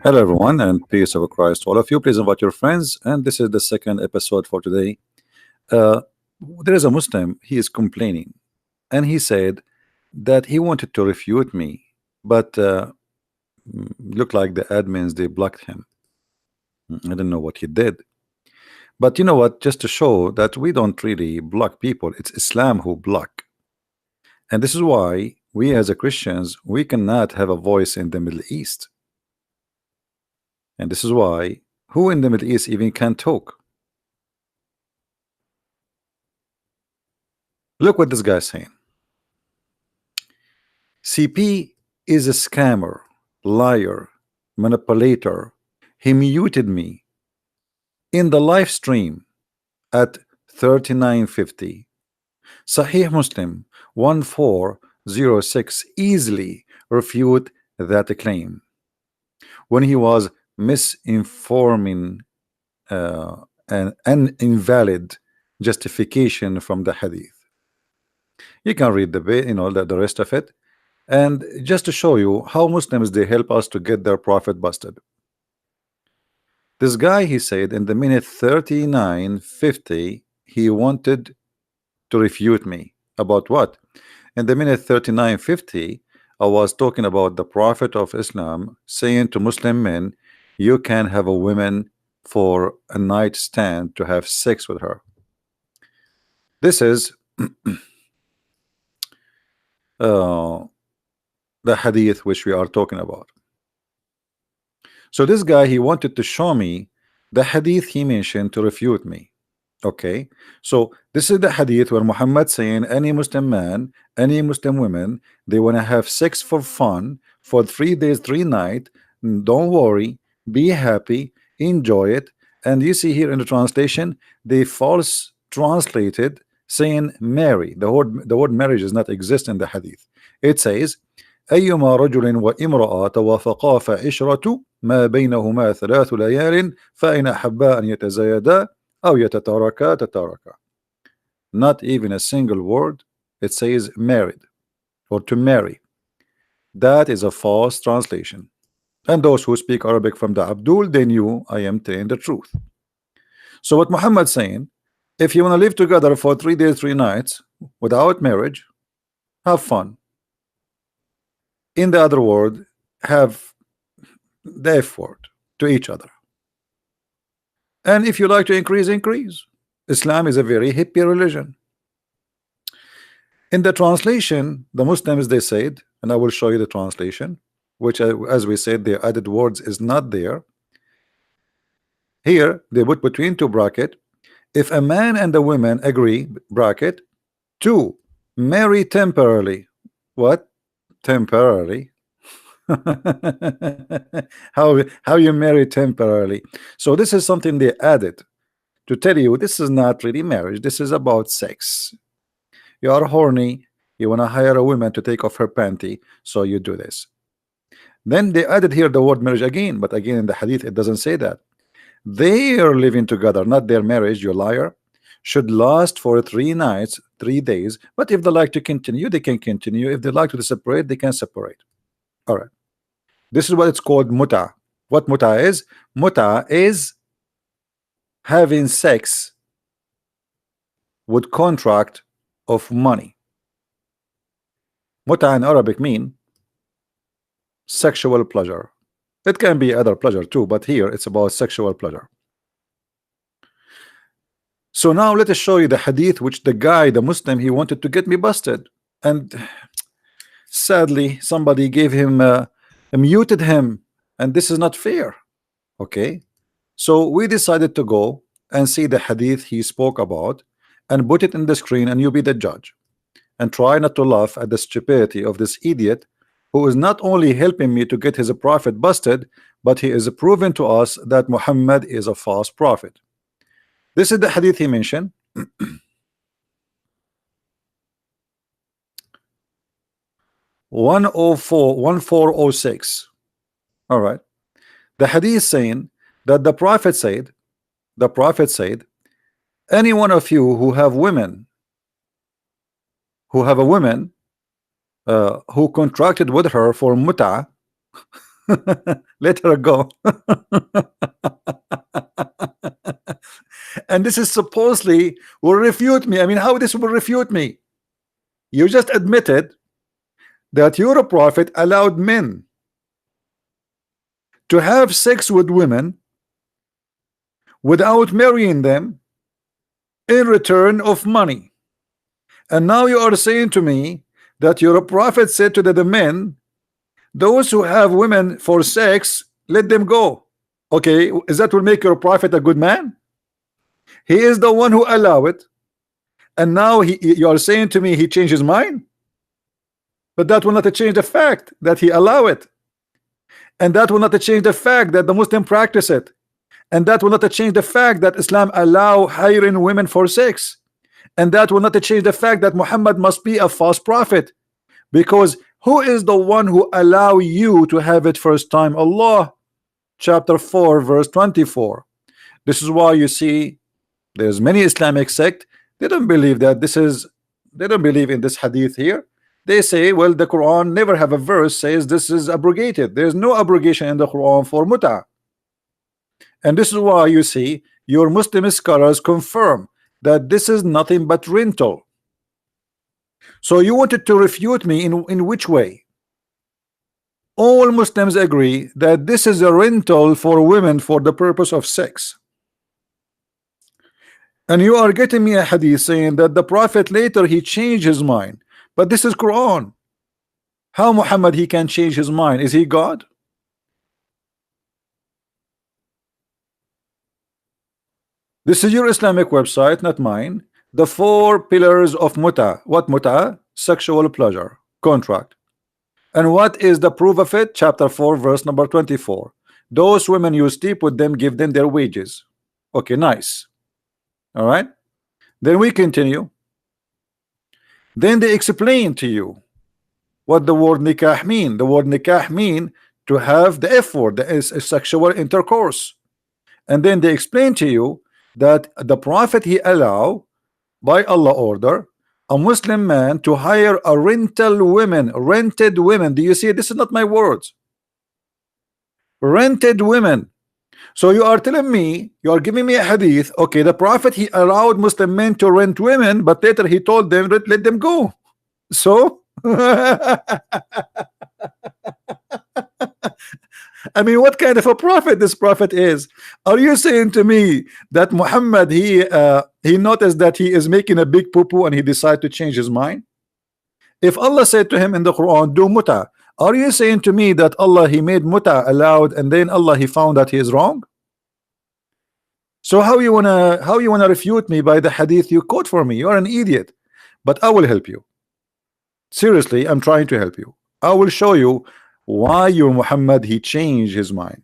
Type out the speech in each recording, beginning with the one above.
Hello, everyone, and peace of Christ to all of you. Please invite your friends. And this is the second episode for today. Uh, there is a Muslim, he is complaining, and he said that he wanted to refute me, but looked like the admins they blocked him. I don't know what he did. But you know what? Just to show that we don't really block people, it's Islam who block. And this is why we as a Christians, we cannot have a voice in the Middle East. And this is why who in the Middle East even can talk? Look what this guy's saying. CP is a scammer, liar, manipulator. He muted me in the live stream at 3950. Sahih Muslim 1406 easily refute that claim when he was misinforming an invalid justification from the hadith. You can read the rest of it. And just to show you how Muslims they help us to get their prophet busted. This guy, he said in the minute 39:50 he wanted to refute me about what? In the minute 39:50 I was talking about the prophet of Islam saying to Muslim men, you can have a woman for a nightstand to have sex with her. This is the hadith which we are talking about. So this guy, he wanted to show me the hadith he mentioned to refute me. Okay, so this is the hadith where Muhammad saying any Muslim man, any Muslim women, they want to have sex for fun for 3 days 3 nights. Don't worry, be happy, enjoy it. And you see here in the translation they false translated saying marry. The word marriage does not exist in the hadith. It says أيما رجل وامرأة توافقا فعشرة ما بينهما 3 ليال فإن أحبا أن يتزايدا أو يتتاركا تتاركا. Not even a single word. It says married or to marry. That is a false translation. And those who speak Arabic from the Abdul, they knew I am telling the truth. So what Muhammad saying, if you want to live together for 3 days 3 nights without marriage, have fun. In the other word, have the F word to each other. And if you like to increase, increase. Islam is a very hippie religion. In the translation, the Muslims they said, and I will show you the translation, which as we said, the added words is not there. Here they put between 2 bracket, if a man and a woman agree, bracket, to marry temporarily. What? Temporarily? how you marry temporarily? So this is something they added to tell you this is not really marriage, this is about sex. You are horny, you want to hire a woman to take off her panty, so you do this. Then they added here the word marriage again, but again in the hadith it doesn't say that. They are living together, not their marriage, you liar, should last for 3 nights 3 days, but if they like to continue they can continue, if they like to separate they can separate. All right, this is what it's called muta. What muta is? Muta is having sex with contract of money. Muta in Arabic mean sexual pleasure. It can be other pleasure too, but here it's about sexual pleasure. So now let us show you the hadith which the guy, the Muslim, he wanted to get me busted, and sadly somebody gave him muted him, and this is not fair. Okay, so we decided to go and see the hadith he spoke about and put it in the screen, and you be the judge and try not to laugh at the stupidity of this idiot who is not only helping me to get his prophet busted, but he is proving to us that Muhammad is a false prophet. This is the hadith he mentioned. 1406. All right, the hadith saying that the prophet said, any one of you who have women, who have a woman who contracted with her for muta Let her go. And this is supposedly will refute me. I mean, how this will refute me? You just admitted that your prophet allowed men to have sex with women without marrying them in return of money. And now you are saying to me that your prophet said to the men, those who have women for sex, let them go. Okay, is that will make your prophet a good man? He is the one who allow it, and now you are saying to me he changed his mind? But that will not change the fact that he allow it, and that will not change the fact that the Muslim practice it, and that will not change the fact that Islam allow hiring women for sex, and that will not change the fact that Muhammad must be a false prophet, because who is the one who allow you to have it first time? Allah. Chapter 4 verse 24. This is why you see there's many Islamic sect, they don't believe that this is, they don't believe in this hadith here. They say, well, the Quran never have a verse says this is abrogated. There's no abrogation in the Quran for muta. And this is why you see your Muslim scholars confirm that this is nothing but rental. So you wanted to refute me in which way? All Muslims agree that this is a rental for women for the purpose of sex. And you are getting me a hadith saying that the prophet later he changed his mind. But this is Quran. How Muhammad he can change his mind? Is he God? This is your Islamic website, not mine. The 4 pillars of muta. What muta? Sexual pleasure, contract. And what is the proof of it? Chapter 4 verse number 24. Those women you sleep with them, give them their wages. Okay, nice. All right, then we continue. Then they explain to you what the word nikah mean. The word nikah mean to have the effort, the sexual intercourse. And then they explain to you that the prophet he allow by Allah order a Muslim man to hire a rented women. Do you see? This is not my words. Rented women. So you are telling me, you are giving me a hadith. Okay, the prophet he allowed Muslim men to rent women, but later he told them let them go. So I mean, what kind of a prophet this prophet is? Are you saying to me that Muhammad he noticed that he is making a big poo-poo and he decided to change his mind? If Allah said to him in the Quran, do muta, are you saying to me that Allah he made muta allowed and then Allah he found that he is wrong? So how you wanna refute me by the hadith you quote for me? You are an idiot. But I will help you. Seriously, I'm trying to help you. I will show you why your Muhammad he changed his mind.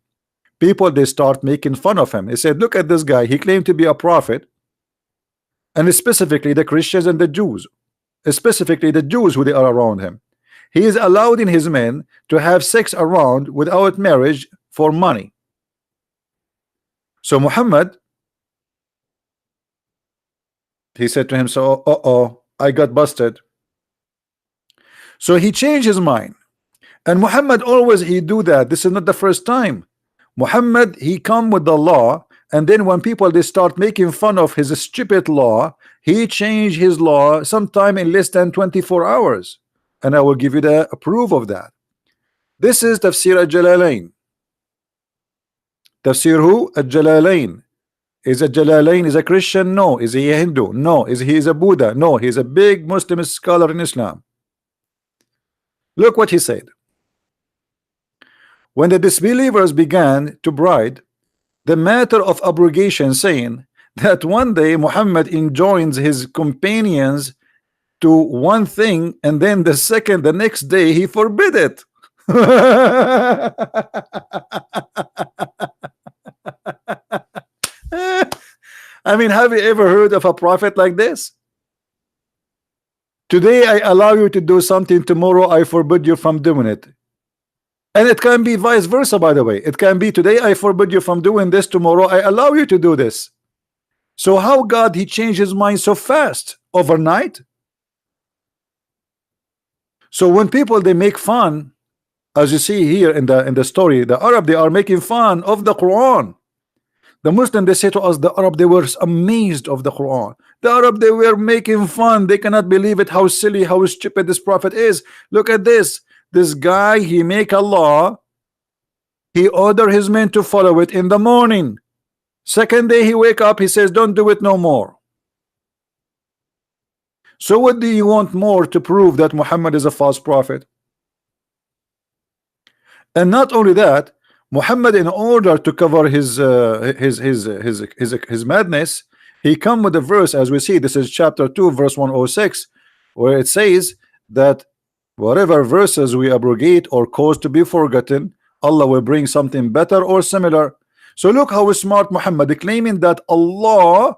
People they start making fun of him. They said, look at this guy, he claimed to be a prophet, and specifically the Christians and the Jews, specifically the Jews who they are around him. He is allowing his men to have sex around without marriage for money. So Muhammad he said to him, so I got busted. So he changed his mind. And Muhammad always he do that. This is not the first time. Muhammad he come with the law, and then when people they start making fun of his stupid law, he changed his law sometime in less than 24 hours. And I will give you the proof of that. This is Tafsir al-Jalalain. Tafsir who? Al-Jalalain. Is Al-Jalalain is a Christian? No. Is he a Hindu? No. Is he a Buddha? No. He's a big Muslim scholar in Islam. Look what he said. When the disbelievers began to bride the matter of abrogation, saying that one day Muhammad enjoins his companions to one thing, and then the next day he forbid it. I mean, have you ever heard of a prophet like this? Today I allow you to do something, tomorrow I forbid you from doing it. And it can be vice versa, by the way. It can be today I forbid you from doing this, tomorrow I allow you to do this. So how God he changed his mind so fast overnight? So when people they make fun As you see here in the story, the Arab, they are making fun of the Quran. The Muslim, they say to us, the Arab, they were amazed of the Quran. The Arab, they were making fun. They cannot believe it, how silly, how stupid this prophet is. Look at this. This guy, he make a law. He order his men to follow it in the morning. Second day he wake up, he says, don't do it no more. So what do you want more to prove that Muhammad is a false prophet? And not only that, Muhammad, in order to cover his madness, he come with a verse, as we see. This is chapter 2, verse 106, where it says that whatever verses we abrogate or cause to be forgotten, Allah will bring something better or similar. So look how smart Muhammad, claiming that Allah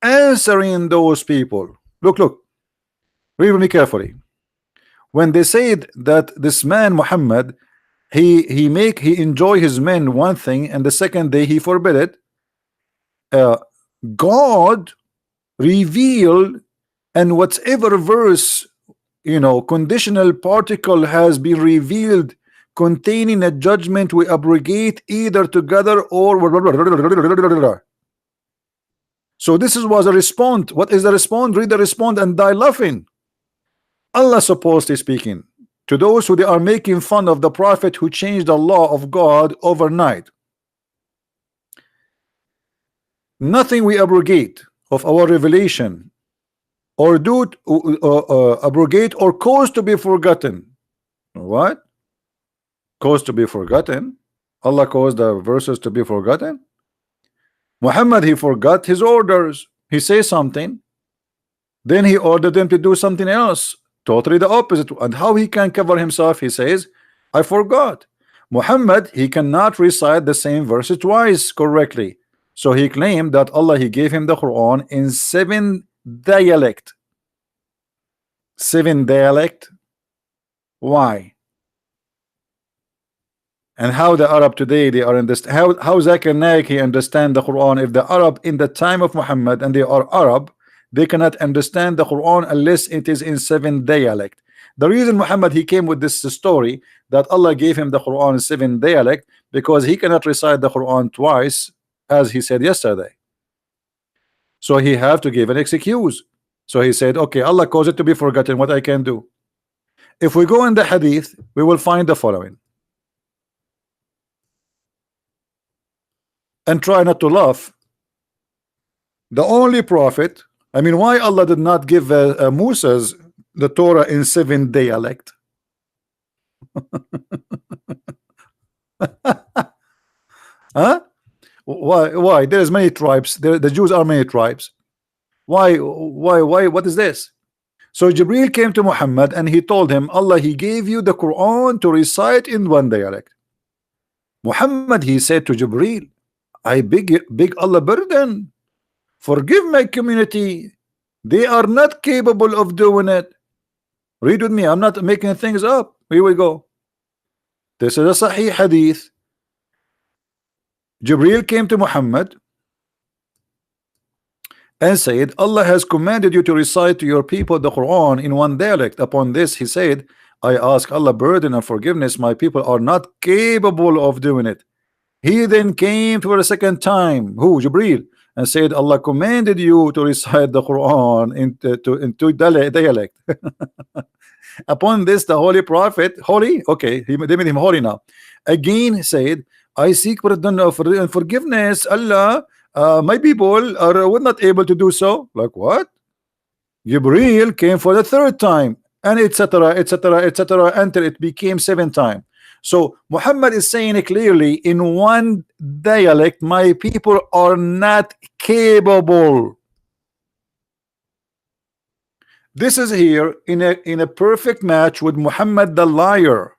answering those people. Look, read with me carefully. When they said that this man Muhammad, he enjoy his men one thing, and the second day he forbid it, God revealed, and whatever verse, conditional particle has been revealed containing a judgment, we abrogate either together or. So this was a response. What is the response? Read the response and die laughing. Allah supposedly speaking to those who they are making fun of the prophet who changed the law of God overnight. Nothing we abrogate of our revelation or do abrogate or cause to be forgotten. What? Cause to be forgotten? Allah caused the verses to be forgotten? Muhammad, he forgot his orders. He says something, then he ordered them to do something else, totally the opposite. And how he can cover himself? He says, I forgot. Muhammad, he cannot recite the same verse twice correctly. So he claimed that Allah, he gave him the Quran in 7 dialect. 7 dialect. Why? And how the Arab today, they are in this, how Zakir Naik he understand the Quran? If the Arab in the time of Muhammad, and they are Arab, they cannot understand the Quran unless it is in 7 dialect. The reason Muhammad, he came with this story that Allah gave him the Quran in 7 dialect, because he cannot recite the Quran twice, as he said yesterday. So he have to give an excuse. So he said, okay, Allah caused it to be forgotten, what I can do? If we go in the hadith, we will find the following. And try not to laugh. The only prophet, I mean, why Allah did not give Moses the Torah in 7 dialect? Huh? Why? There's many tribes. The Jews are many tribes. Why? What is this? So Jibril came to Muhammad and he told him, Allah, he gave you the Quran to recite in 1 dialect. Muhammad, he said to Jibril, I beg Allah burden, forgive my community, they are not capable of doing it. Read with me, I'm not making things up. Here we go. This is a Sahih hadith. Jibril came to Muhammad and said, Allah has commanded you to recite to your people the Quran in 1 dialect. Upon this he said, I ask Allah burden and forgiveness, my people are not capable of doing it. He then came for a second time, who? Jibril, and said, Allah commanded you to recite the Quran in 2 dialect. Upon this, the Holy Prophet, holy, okay, they made him holy now. Again said, I seek pardon and forgiveness, Allah, my people were not able to do so. Like what? Jibril came for the 3rd time, and etc., etc., etc., until it became 7 times. So Muhammad is saying it clearly in 1 dialect, my people are not capable. This is here in a perfect match with Muhammad the liar,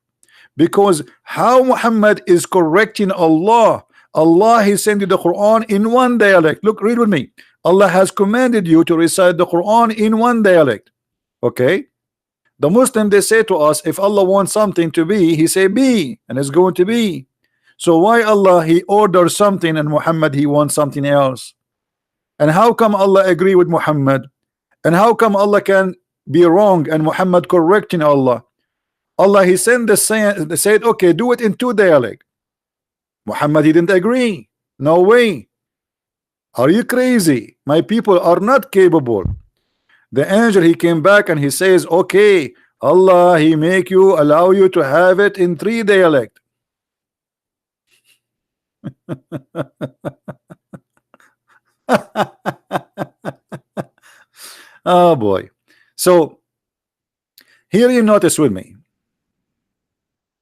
because how Muhammad is correcting Allah. Allah, he sent you the Quran in 1 dialect. Look, read with me. Allah has commanded you to recite the Quran in 1 dialect. Okay. The Muslim, they say to us, if Allah wants something to be, he say be, and it's going to be. So why Allah, he orders something, and Muhammad, he wants something else? And how come Allah agree with Muhammad? And how come Allah can be wrong and Muhammad correcting Allah? Allah he sent the saying, said okay, do it in two dialect. Muhammad he didn't agree. No way. Are you crazy? My people are not capable. The angel he came back and he says okay, Allah he make you allow you to have it in three dialect. Oh boy. So here you notice with me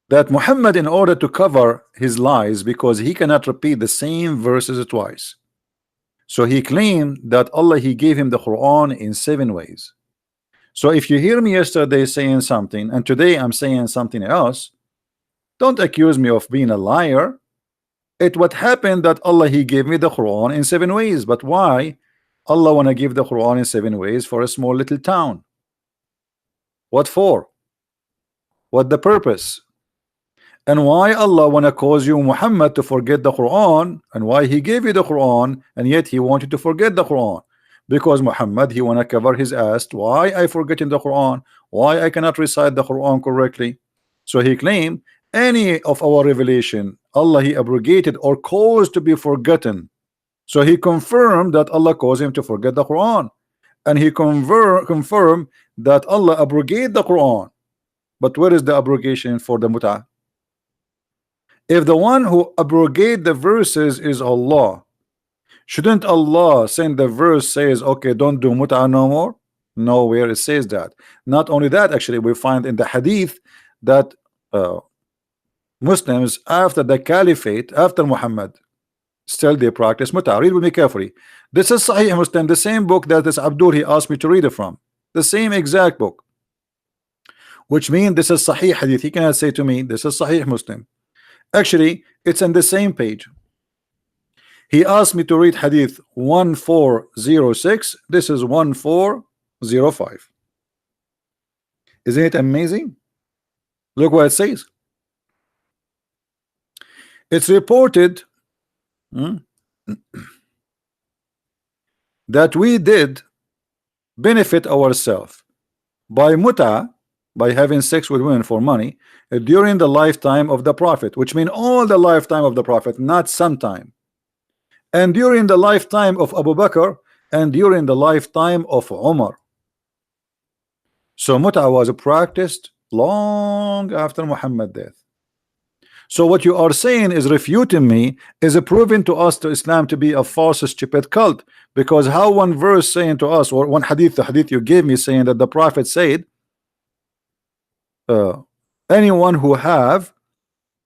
that Muhammad, in order to cover his lies, because he cannot repeat the same verses twice, so he claimed that Allah he gave him the Quran in 7 ways. So if you hear me yesterday saying something and today I'm saying something else, don't accuse me of being a liar. It what happened that Allah he gave me the Quran in 7 ways. But why Allah wanna give the Quran in 7 ways for a small little town? What for? What the purpose? And why Allah wanna cause you Muhammad to forget the Quran, and why he gave you the Quran and yet he wanted to forget the Quran? Because Muhammad he wanna cover his ass. Why I forgetting the Quran? Why I cannot recite the Quran correctly? So he claimed any of our revelation Allah he abrogated or caused to be forgotten. So he confirmed that Allah caused him to forget the Quran, and he confirmed that Allah abrogate the Quran. But where is the abrogation for the mut'ah? If the one who abrogate the verses is Allah, shouldn't Allah send the verse says okay, don't do mut'ah no more? Nowhere it says that. Not only that, actually we find in the hadith that Muslims after the caliphate, after Muhammad, still they practice mut'ah. Read with me carefully. This is Sahih Muslim, the same book that this Abdul he asked me to read it from, the same exact book, which means this is Sahih Hadith. He cannot say to me this is Sahih Muslim. Actually it's in the same page. He asked me to read Hadith 1406. This is 1405. Isn't it amazing? Look what it says. It's reported that we did benefit ourselves by mut'ah, by having sex with women for money, during the lifetime of the Prophet, which means all the lifetime of the Prophet, not sometime, and during the lifetime of Abu Bakr, and during the lifetime of Umar. So mut'ah was practiced long after Muhammad's death. So what you are saying is refuting me, is proving to us to Islam to be a false, stupid cult. Because how one verse saying to us, or one hadith, the hadith you gave me saying that the Prophet said, anyone who have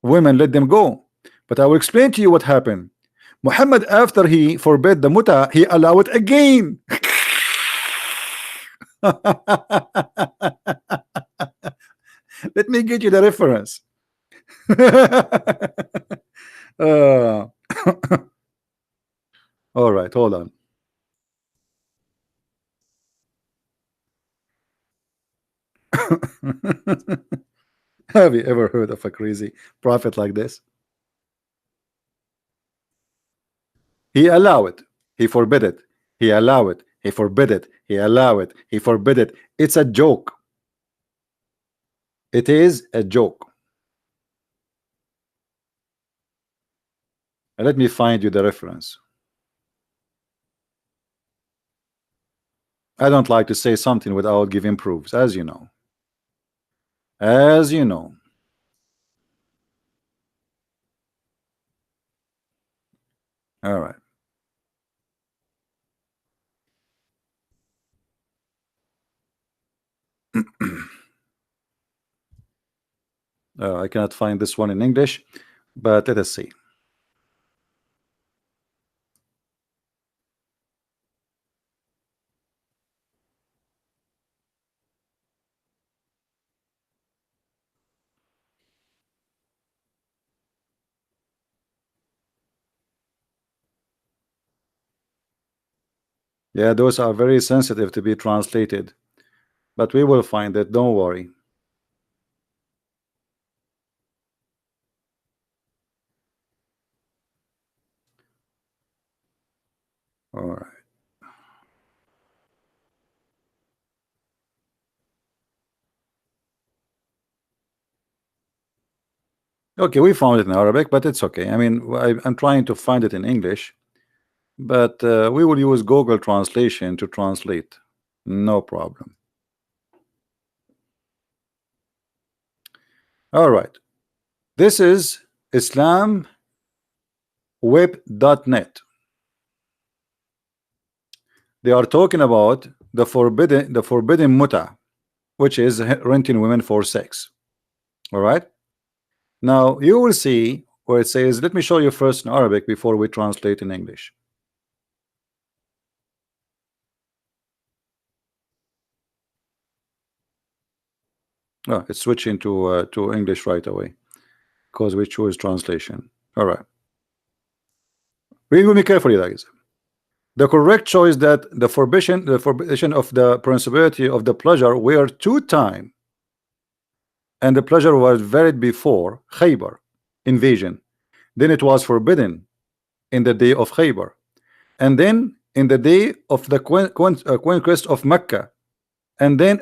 women, let them go. But I will explain to you what happened. Muhammad, after he forbid the mut'ah, he allowed it again. Let me get you the reference. All right, hold on. Have you ever heard of a crazy prophet like this? He allow it, he forbid it, he allow it, he forbid it, he allow it, he forbid it. It's a joke. It is a joke. And let me find you the reference. I don't like to say something without giving proofs, as you know. As you know. All right. I cannot find this one in English, but let us see. Yeah, those are very sensitive to be translated, but we will find it, don't worry. All right. Okay, we found it in Arabic, but it's okay. I mean, I'm trying to find it in English, but we will use Google Translation to translate. No problem. All right. This is islamweb.net. They are talking about the forbidden muta, which is renting women for sex. All right. Now you will see where it says, let me show you first in Arabic before we translate in English. Oh, it's switching to English right away because we choose translation. All right. Read with me carefully, guys. The correct choice that the forbidden of the principality of the pleasure were 2 times, and the pleasure was varied before Khaybar invasion. Then it was forbidden in the day of Khaybar, and then in the day of the conquest of Mecca. And then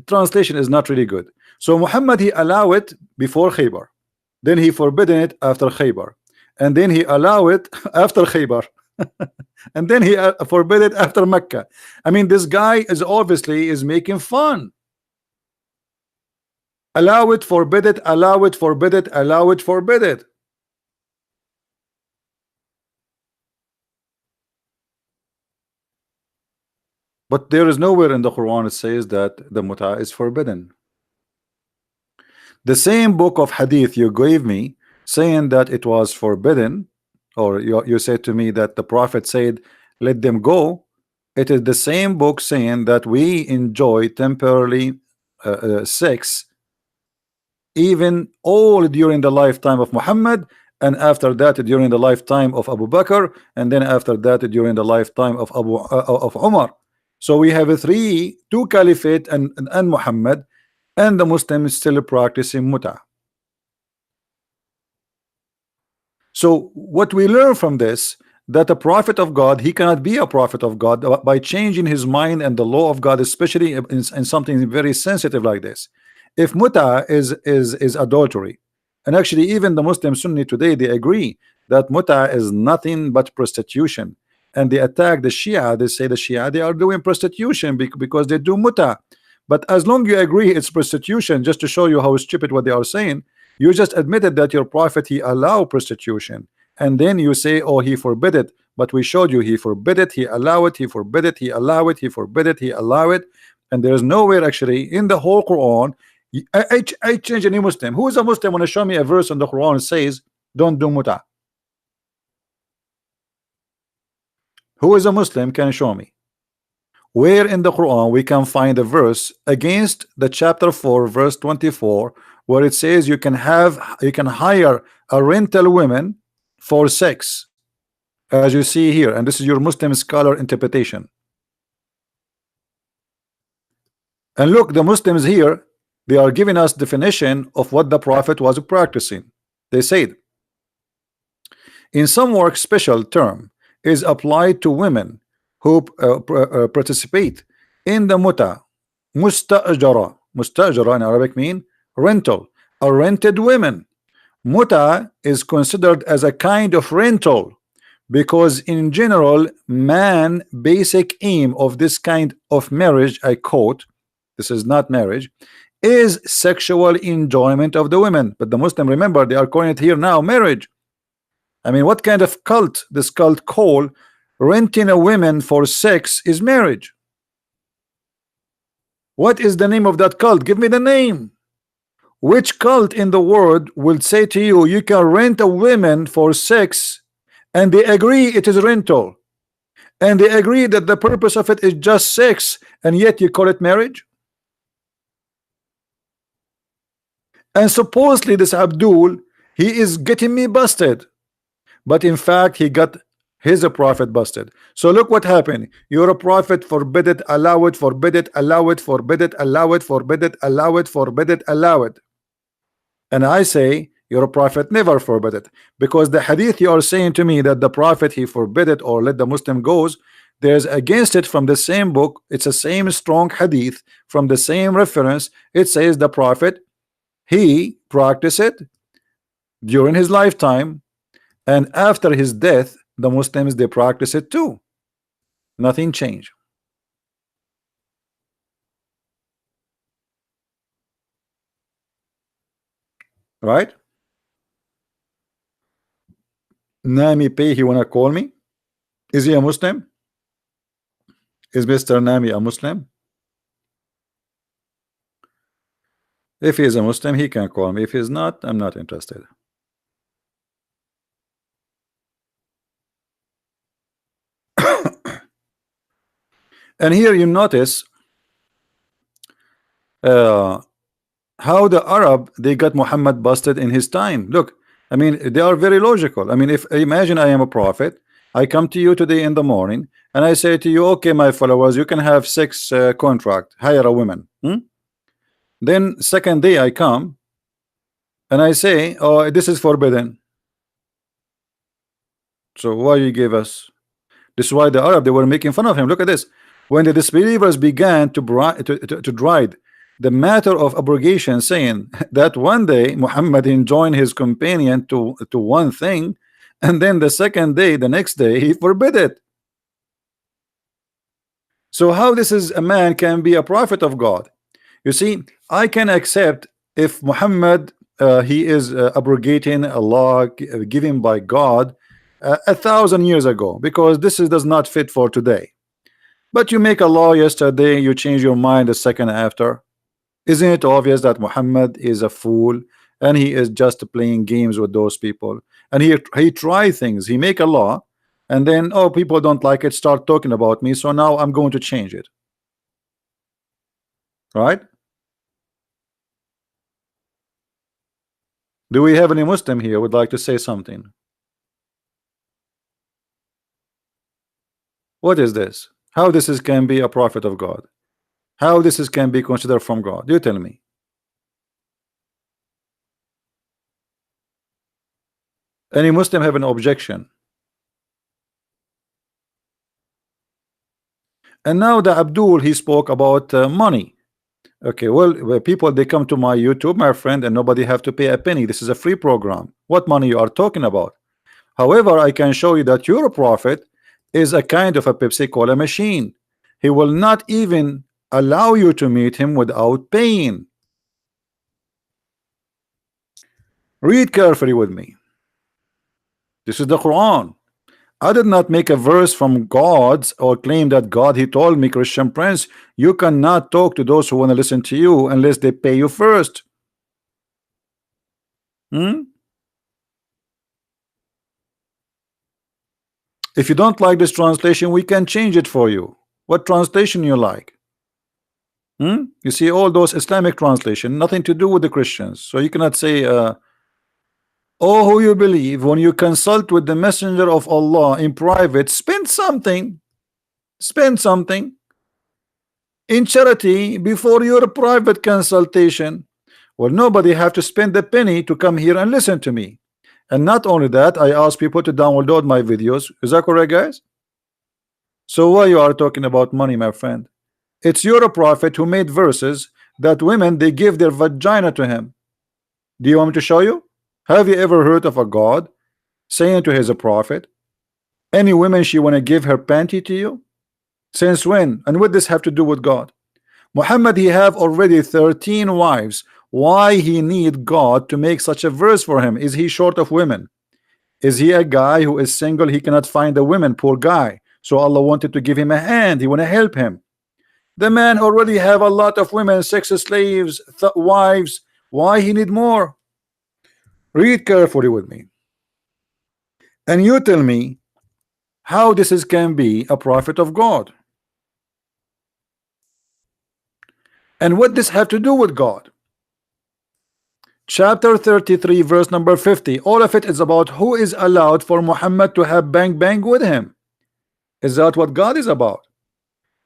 translation is not really good. So Muhammad, he allowed it before Khaybar, then he forbidden it after Khaybar, and then he allowed it after Khaybar, and then he forbid it after Mecca. I mean, this guy is obviously is making fun. Allow it, forbid it, allow it, forbid it, allow it, forbid it. But there is nowhere in the Quran it says that the muta is forbidden. The same book of hadith you gave me saying that it was forbidden, or you said to me that the Prophet said let them go. It is the same book saying that we enjoy temporarily sex even all during the lifetime of Muhammad, and after that during the lifetime of Abu Bakr, and then after that during the lifetime of Umar. So we have two caliphate and Muhammad, and the Muslims still practicing muta. So what we learn from this, that a prophet of God, he cannot be a prophet of God by changing his mind and the law of God, especially in something very sensitive like this. If muta is adultery, and actually even the Muslim Sunni today, they agree that muta is nothing but prostitution, and they attack the Shia. They say the Shia, they are doing prostitution because they do muta. But as long you agree it's prostitution, just to show you how stupid what they are saying, you just admitted that your prophet, he allowed prostitution, and then you say, oh, he forbid it. But we showed you he forbid it, he allow it, he forbid it, he allow it, he forbid it, he allow it. And there is nowhere actually in the whole Quran. I change any Muslim. Who is a Muslim want to show me a verse in the Quran says don't do muta? Who is a Muslim can show me where in the Quran we can find a verse against the chapter 4 verse 24 where it says you can hire a rental women for sex, as you see here, and this is your Muslim scholar interpretation. And look, the Muslims here, they are giving us definition of what the Prophet was practicing. They said, in some work special term is applied to women who participate in the muta. Mustajara in Arabic mean rental, a rented women. Muta is considered as a kind of rental because in general man basic aim of this kind of marriage, I quote, this is not marriage, is sexual enjoyment of the women. But the Muslim, remember, they are calling it here now marriage. I mean, what kind of cult this cult call renting a woman for sex is marriage? What is the name of that cult? Give me the name. Which cult in the world will say to you you can rent a woman for sex, and they agree it is rental, and they agree that the purpose of it is just sex, and yet you call it marriage? And supposedly this Abdul, he is getting me busted, but in fact he got his prophet busted. So look what happened. You're a prophet, forbid it, allow it, forbid it, allow it, forbid it, allow it, forbid it, allow it, forbid it, allow it. And I say your prophet never forbid it, because the hadith you are saying to me that the prophet he forbid it or let the Muslim goes, there's against it from the same book. It's the same strong hadith from the same reference. It says the prophet he practiced it, during his lifetime, and after his death the Muslims, they practice it too. Nothing changed. Right? Nami Pay, he wanna call me? Is he a Muslim? Is Mr. Nami a Muslim? If he is a Muslim, he can call me. If he's not, I'm not interested. And here you notice how the Arab, they got Muhammad busted in his time. Look, I mean, they are very logical. I mean, if imagine I am a prophet, I come to you today in the morning and I say to you, okay, my followers, you can have 6 contract, hire a woman. Then second day I come and I say, oh, this is forbidden. So why you give us? This is why the Arab, they were making fun of him. Look at this. When the disbelievers began to drive the matter of abrogation, saying that one day Muhammad enjoined his companion to one thing, and then the second day, the next day, he forbid it. So how this is a man can be a prophet of God? You see, I can accept if Muhammad he is abrogating a law given by God 1,000 years ago, because this does not fit for today. But you make a law yesterday, you change your mind a second after. Isn't it obvious that Muhammad is a fool and he is just playing games with those people? And he try things, he make a law, and then, oh, people don't like it, start talking about me, so now I'm going to change it. Right? Do we have any Muslim here would like to say something? What is this? How this is can be a prophet of God? How this is can be considered from God? You tell me. Any Muslim have an objection? And now the Abdul, he spoke about money. Okay, well, people, they come to my YouTube, my friend, and nobody have to pay a penny. This is a free program. What money you are talking about? However, I can show you that your prophet is a kind of a Pepsi Cola machine. He will not even allow you to meet him without paying. Read carefully with me. This is the Quran. I did not make a verse from God's or claim that God, he told me, Christian Prince, you cannot talk to those who want to listen to you unless they pay you first. If you don't like this translation, we can change it for you. What translation you like? You see, all those Islamic translation, nothing to do with the Christians. So you cannot say, oh, who you believe, when you consult with the messenger of Allah in private, spend something in charity before your private consultation. Well, nobody have to spend a penny to come here and listen to me. And not only that, I ask people to download my videos. Is that correct, guys? So why you are talking about money, my friend? It's your prophet who made verses that women, they give their vagina to him. Do you want me to show you? Have you ever heard of a God saying to his prophet, any woman she want to give her panty to you? Since when? And what this have to do with God? Muhammad, he have already 13 wives. Why he need God to make such a verse for him? Is he short of women? Is he a guy who is single? He cannot find a woman, poor guy. So Allah wanted to give him a hand. He want to help him. The man already have a lot of women, 6 slaves, wives. Why he need more? Read carefully with me. And you tell me how this is can be a prophet of God. And what this have to do with God? Chapter 33, verse number 50. All of it is about who is allowed for Muhammad to have bang bang with him. Is that what God is about?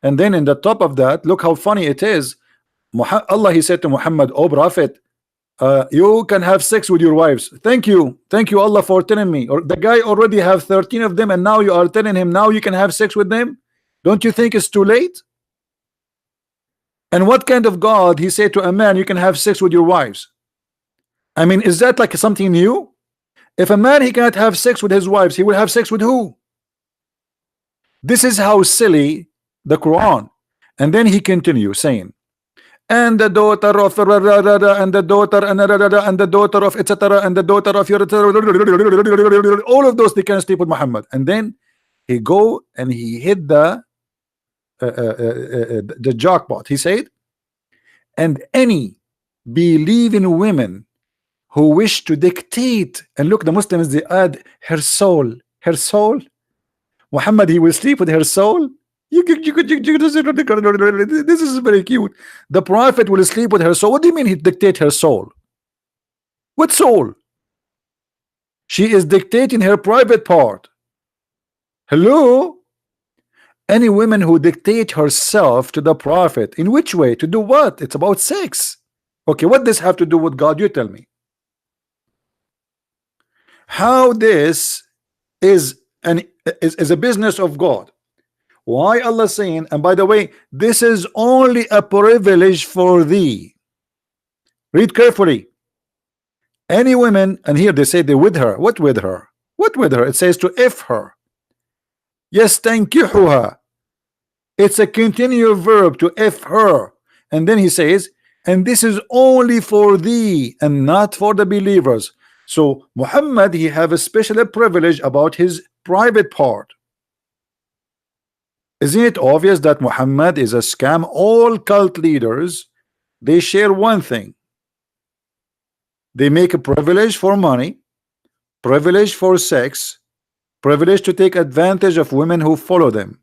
And then in the top of that, look how funny it is. Allah, he said to Muhammad, oh prophet, you can have sex with your wives. Thank you Allah for telling me. Or the guy already have 13 of them, and now you are telling him now you can have sex with them. Don't you think it's too late? And what kind of God he said to a man you can have sex with your wives? I mean, is that like something new? If a man he cannot have sex with his wives, he will have sex with who? This is how silly the Quran. And then he continues saying, and the daughter of and the daughter and the daughter of etc. and the daughter of your all of those they can sleep with Muhammad. And then he go and he hit the jackpot. He said, and any believing women who wish to dictate, and look, the Muslims they add her soul, her soul. Muhammad he will sleep with her soul. This is very cute. The Prophet will sleep with her soul. What do you mean he dictate her soul? What soul? She is dictating her private part. Hello? Any women who dictate herself to the Prophet, in which way? To do what? It's about sex. Okay, what does have to do with God? You tell me. How this is a business of God? Why Allah saying, and by the way, this is only a privilege for thee. Read carefully. Any women, and here they say they with her. What with her? What with her? It says to if her. Yastankihuha. It's a continuous verb to if her. And then he says, and this is only for thee and not for the believers. So Muhammad he have a special privilege about his private part. Isn't it obvious that Muhammad is a scam? All cult leaders, they share one thing. They make a privilege for money, privilege for sex, privilege to take advantage of women who follow them.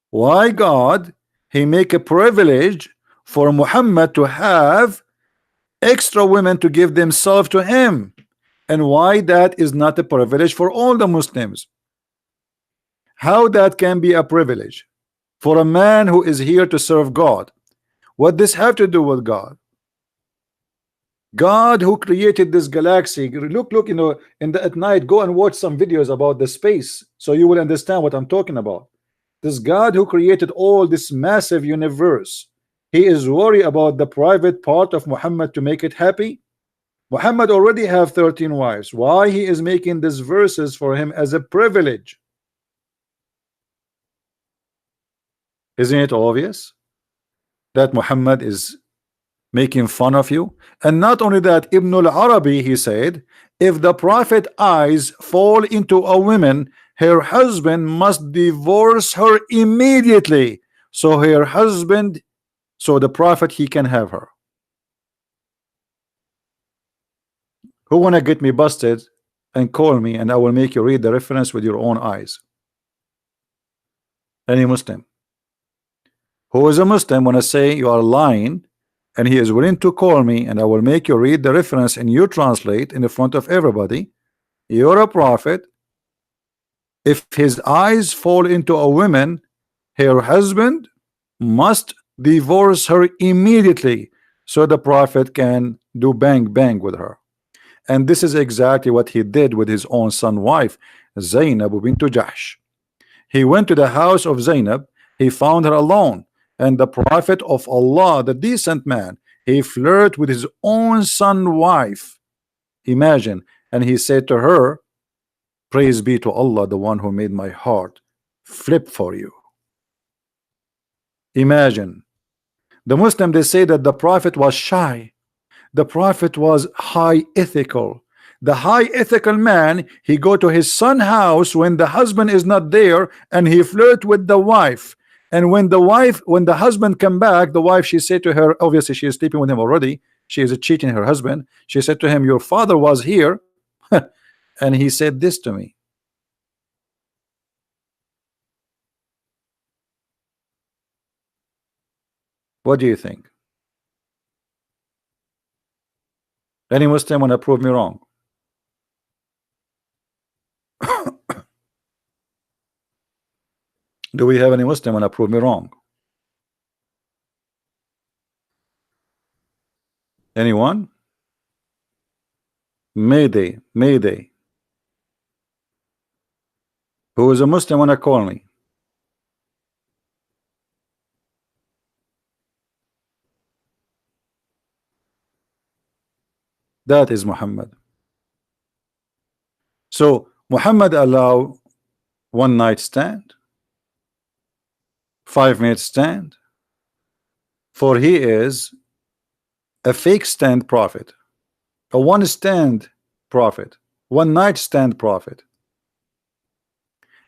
Why God he make a privilege for Muhammad to have extra women to give themselves to him, and why that is not a privilege for all the Muslims? How that can be a privilege for a man who is here to serve God? What this have to do with God? God who created this galaxy. Look, you know, at night, go and watch some videos about the space, so you will understand what I'm talking about. This God who created all this massive universe, he is worried about the private part of Muhammad to make it happy. Muhammad already have 13 wives. Why he is making these verses for him as a privilege? Isn't it obvious that Muhammad is making fun of you? And not only that, Ibn al-Arabi he said, if the Prophet eyes fall into a woman, her husband must divorce her immediately, so her husband, so the Prophet he can have her. Who wanna get me busted and call me, and I will make you read the reference with your own eyes? Any Muslim who is a Muslim wanna say you are lying, and he is willing to call me, and I will make you read the reference and you translate in the front of everybody. You're a prophet. If his eyes fall into a woman, her husband must divorce her immediately, so the Prophet can do bang bang with her. And this is exactly what he did with his own son wife, Zainab bint Jahsh. He went to the house of Zainab, he found her alone, and the Prophet of Allah, the decent man, he flirted with his own son wife. Imagine. And he said to her, praise be to Allah, the one who made my heart flip for you. Imagine. The Muslim, they say that the Prophet was shy. The Prophet was high ethical. The high ethical man, he go to his son's house when the husband is not there, and he flirt with the wife. And when the husband come back, the wife, she said to her, obviously she is sleeping with him already, she is cheating her husband. She said to him, your father was here and he said this to me. What do you think? Any Muslim want to prove me wrong? Do we have any Muslim want to prove me wrong? Anyone? Mayday, Mayday. Who is a Muslim want to call me? That is Muhammad. So Muhammad allow one night stand, 5 minute stand, for he is a fake stand prophet, a one stand prophet, one night stand prophet.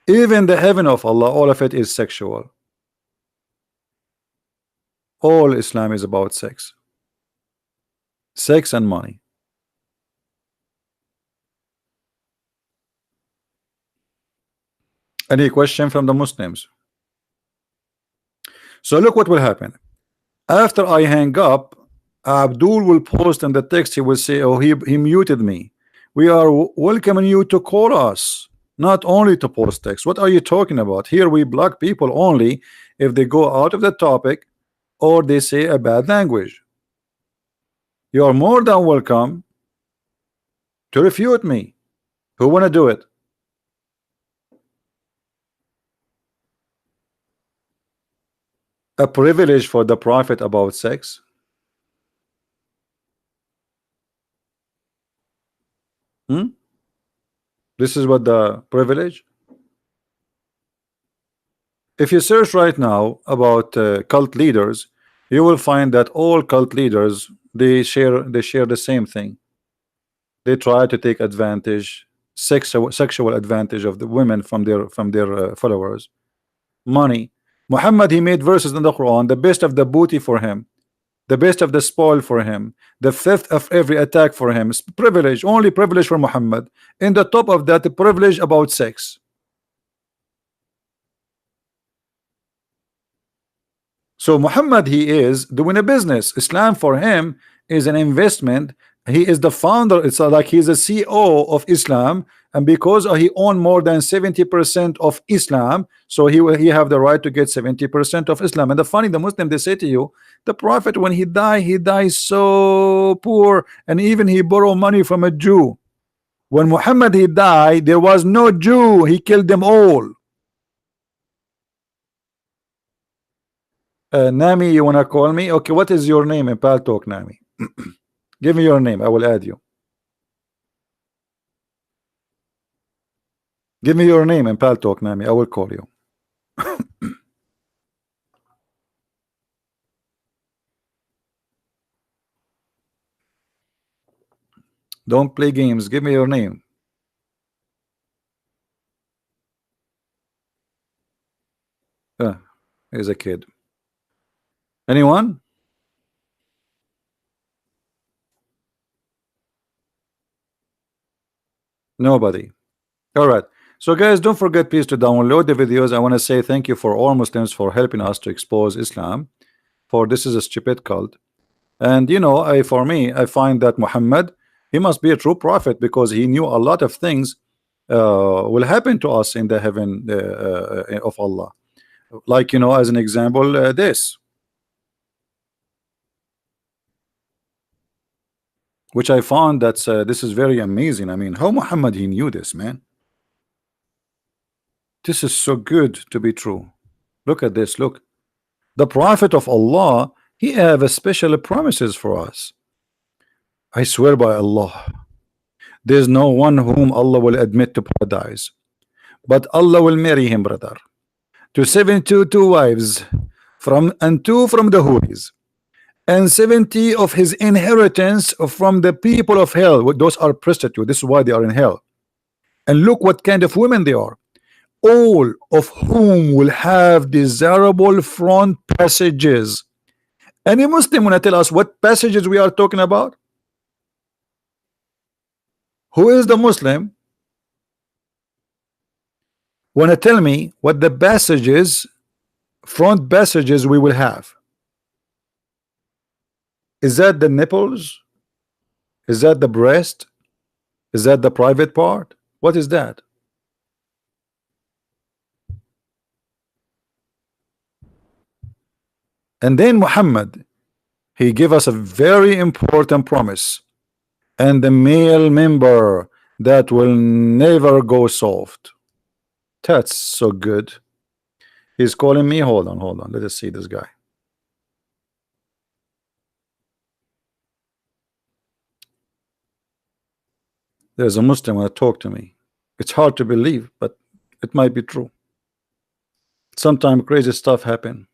Even the heaven of Allah, all of it is sexual. All Islam is about sex, sex and money. Any question from the Muslims? So look what will happen after I hang up. Abdul will post in the text. He will say, oh, he muted me. We are welcoming you to call us, not only to post text. What are you talking about? Here we block people only if they go out of the topic or they say a bad language. You are more than welcome to refute me. Who want to do it? A privilege for the prophet about sex? This is what the privilege. If you search right now about cult leaders, you will find that all cult leaders they share the same thing. They try to take advantage, sexual advantage of the women from their followers. Money. Muhammad, he made verses in the Quran, the best of the booty for him, the best of the spoil for him, the fifth of every attack for him. It's privilege, only privilege for Muhammad. In the top of that, the privilege about sex. So Muhammad, he is doing a business. Islam for him is an investment. He is the founder. It's like he's a CEO of Islam, and because he own more than 70% of Islam, so he have the right to get 70% of Islam. And the funny, the Muslim, they say to you, the Prophet when he dies so poor, and even he borrow money from a Jew. When Muhammad he died, there was no Jew. He killed them all. Nami, you wanna call me? Okay, what is your name in Paltalk, Nami? Give me your name, I will add you. Give me your name in Paltalk, Nami, I will call you. Don't play games, give me your name. He's a kid. Anyone? Nobody. All right. So guys, don't forget please to download the videos. I want to say thank you for all Muslims for helping us to expose Islam, for this is a stupid cult. And you know, for me, I find that Muhammad, he must be a true prophet because he knew a lot of things will happen to us in the heaven of Allah. Like, you know, as an example, this, which I found that this is very amazing. I mean, how Muhammad he knew this, man. This is so good to be true. Look at this. Look, the prophet of Allah, he have a special promises for us. I swear by Allah, there's no one whom Allah will admit to paradise, but Allah will marry him, brother, to 72 wives and 2 from the Houris, and 70 of his inheritance from the people of hell. Those are prostitutes. This is why they are in hell. And look what kind of women they are, all of whom will have desirable front passages. Any Muslim want to tell us what passages we are talking about? Who is the Muslim want to tell me what the passages, front passages we will have? Is that the nipples? Is that the breast? Is that the private part? What is that? And then Muhammad, he gave us a very important promise, and the male member that will never go soft. That's so good. He's calling me. Hold on, let us see this guy. There's a Muslim want to talk to me. It's hard to believe, but it might be true. Sometimes crazy stuff happen.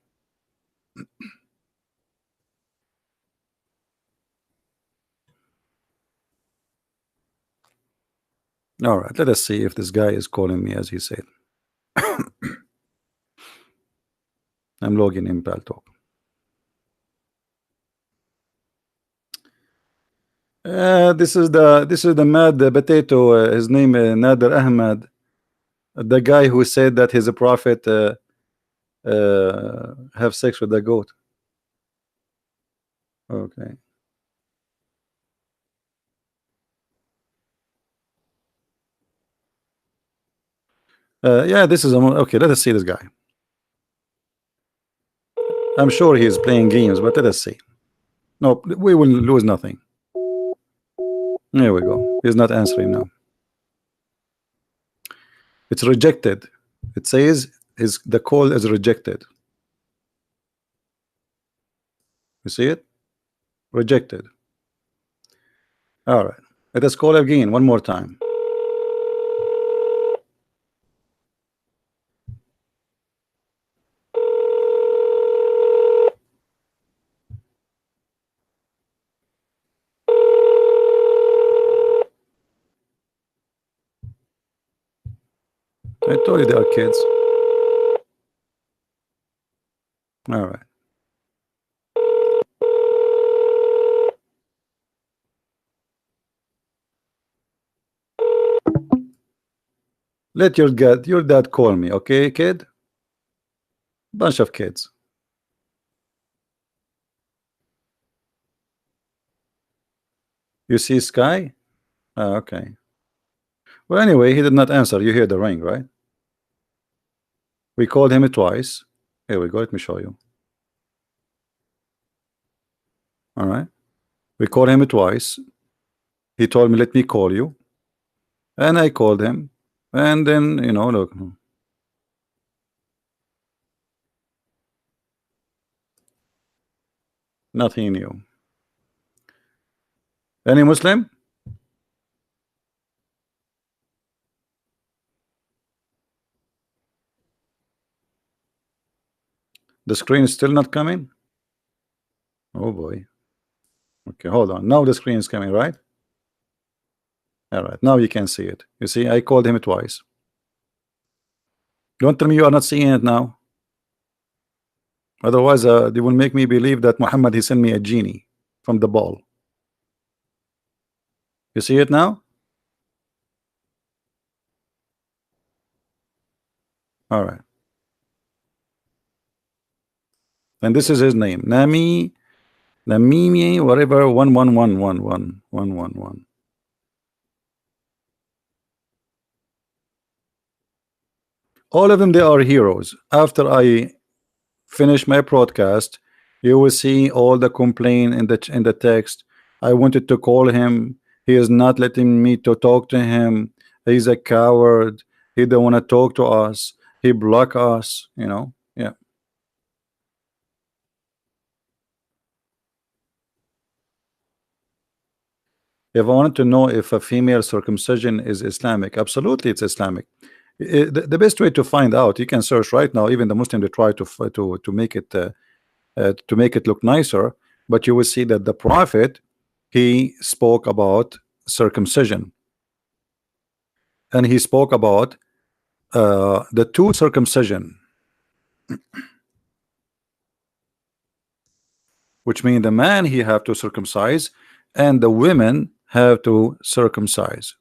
All right, let us see if this guy is calling me as he said. I'm logging in Paltalk. This is the mad potato. His name Nader Ahmad, the guy who said that he's a prophet. Have sex with the goat. Okay. Yeah, this is okay. Let us see this guy. I'm sure he is playing games, but let us see. No, we will lose nothing. There we go. He's not answering now. It's rejected. It says the call is rejected. You see it? Rejected. All right. Let us call again one more time. I told you they are kids. All right. Let your dad call me, okay, kid? Bunch of kids. You see Sky? Oh, okay. Well, anyway, he did not answer. You hear the ring, right? We called him twice. Here we go. Let me show you. All right. We called him twice. He told me, let me call you. And I called him. And then, look. Nothing new. Any Muslim? The screen is still not coming? Oh boy. Okay, hold on. Now the screen is coming, right? All right. Now you can see it. You see, I called him twice. Don't tell me you are not seeing it now. Otherwise, they will make me believe that Muhammad he sent me a genie from the ball. You see it now? All right. And this is his name. Namimi, whatever, 111111111. All of them, they are heroes. After I finish my broadcast, you will see all the complaint in the text. I wanted to call him. He is not letting me to talk to him. He's a coward. He don't want to talk to us. He block us. Yeah. If I wanted to know if a female circumcision is Islamic, absolutely, it's Islamic. The best way to find out, you can search right now. Even the Muslim, they try to make it look nicer, but you will see that the Prophet he spoke about circumcision, and he spoke about the two circumcision, which means the man he have to circumcise and the women have to circumcise.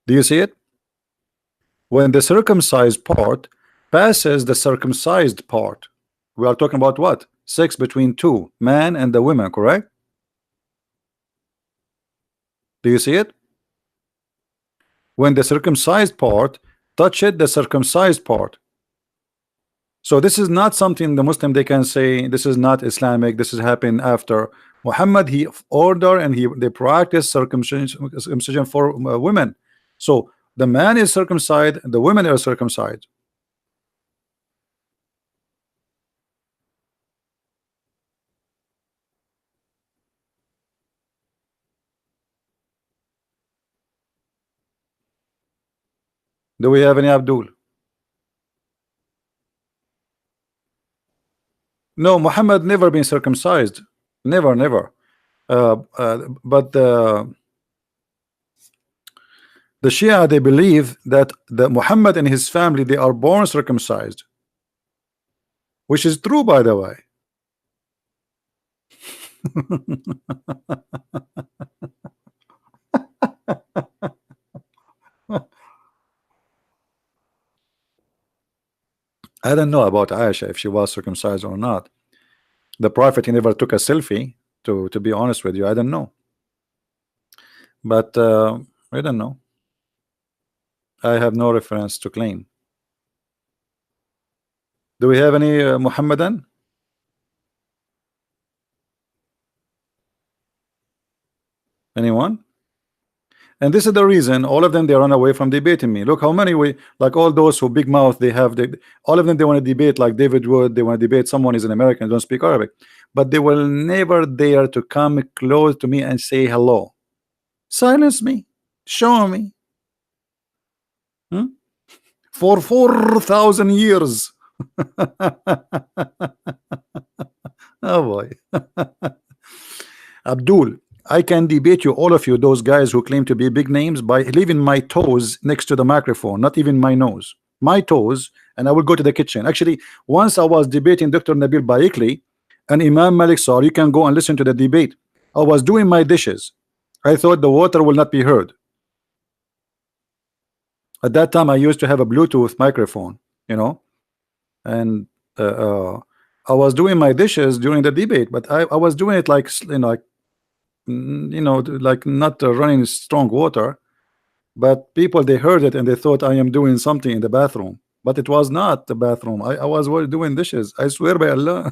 Do you see it? When the circumcised part passes the circumcised part, we are talking about what? Sex between two, man and the women, correct? Do you see it? When the circumcised part touched the circumcised part. So this is not something the Muslim they can say this is not Islamic. This has happened after Muhammad. He order and they practice circumcision for women. So the man is circumcised, the women are circumcised. Do we have any Abdul? No, Muhammad never been circumcised. Never, never. But the Shia, they believe that the Muhammad and his family, they are born circumcised, which is true, by the way. I don't know about Aisha if she was circumcised or not. The Prophet, he never took a selfie. To be honest with you, I don't know. But I don't know. I have no reference to claim. Do we have any Muhammadan? Anyone? And this is the reason all of them, they run away from debating me. Look how many we, like all those who big mouth, they have, all of them, they want to debate like David Wood. They want to debate someone is an American, don't speak Arabic, but they will never dare to come close to me and say hello. Silence me, show me. For 4,000 years. Oh boy. Abdul, I can debate you, all of you, those guys who claim to be big names, by leaving my toes next to the microphone, not even my nose, my toes, and I will go to the kitchen. Actually, once I was debating Dr. Nabil Baikli and Imam Malik Sar, you can go and listen to the debate. I was doing my dishes. I thought the water will not be heard. At that time, I used to have a Bluetooth microphone, you know, and I was doing my dishes during the debate, but I was doing it like, like not running strong water, but people, they heard it and they thought I am doing something in the bathroom, but it was not the bathroom. I was doing dishes. I swear by Allah.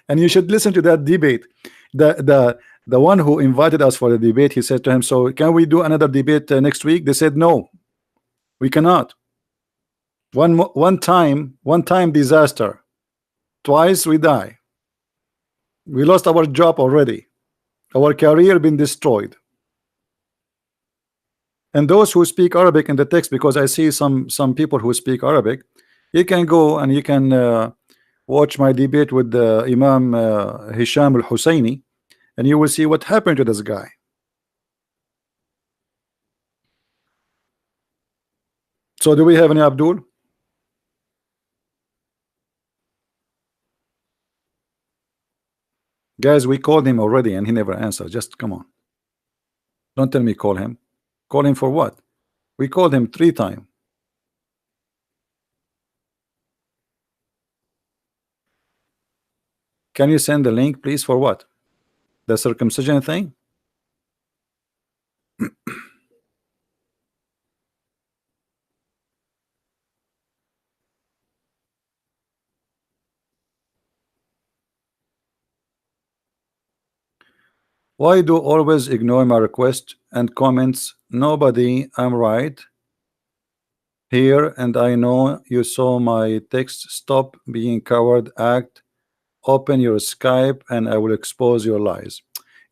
And you should listen to that debate. The one who invited us for the debate, he said to him, so can we do another debate next week? They said no, we cannot. One time disaster, twice we die. We lost our job already. Our career been destroyed. And those who speak Arabic in the text, because I see some people who speak Arabic, you can go and you can watch my debate with Imam Hisham al-Husseini, and you will see what happened to this guy. So do we have any Abdul? Guys, we called him already and he never answered. Just come on. Don't tell me call him. Call him for what? We called him 3 times. Can you send the link, please? For what? The circumcision thing? Why do always ignore my request and comments? Nobody, I'm right here, and I know you saw my text. Stop being coward. Act. Open your Skype and I will expose your lies.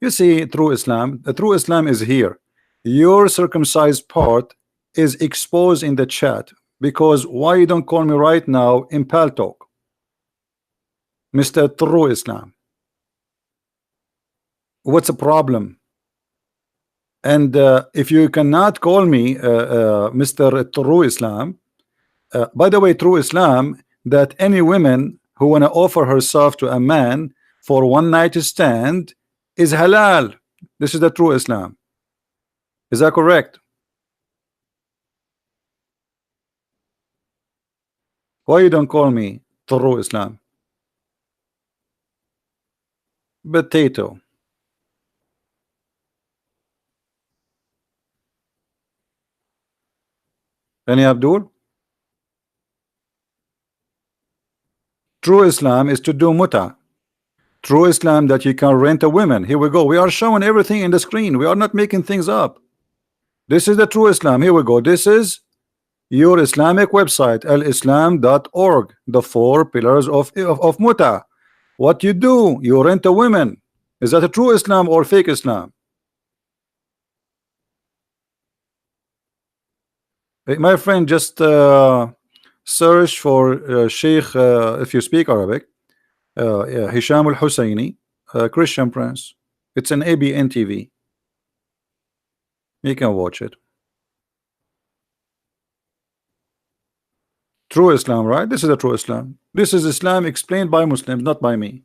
You see, true Islam, the true Islam is here. Your circumcised part is exposed in the chat, because why you don't call me right now in Paltalk, Mr. True Islam? What's the problem? And if you cannot call me Mr. True Islam, by the way, True Islam, that any women who want to offer herself to a man for one night stand is halal. This is the true Islam. Is that correct? Why you don't call me True Islam? Potato. Any Abdul? True Islam is to do muta. True Islam that you can rent a woman. Here we go. We are showing everything in the screen. We are not making things up. This is the true Islam. Here we go. This is your Islamic website, alislam.org, the 4 pillars of muta. What you do, you rent a woman. Is that a true Islam or fake Islam? Hey, my friend, just search for Sheikh, if you speak Arabic, yeah, Hisham Al Husseini, Christian Prince. It's an ABN TV. You can watch it. True Islam, right? This is a true Islam. This is Islam explained by Muslims, not by me.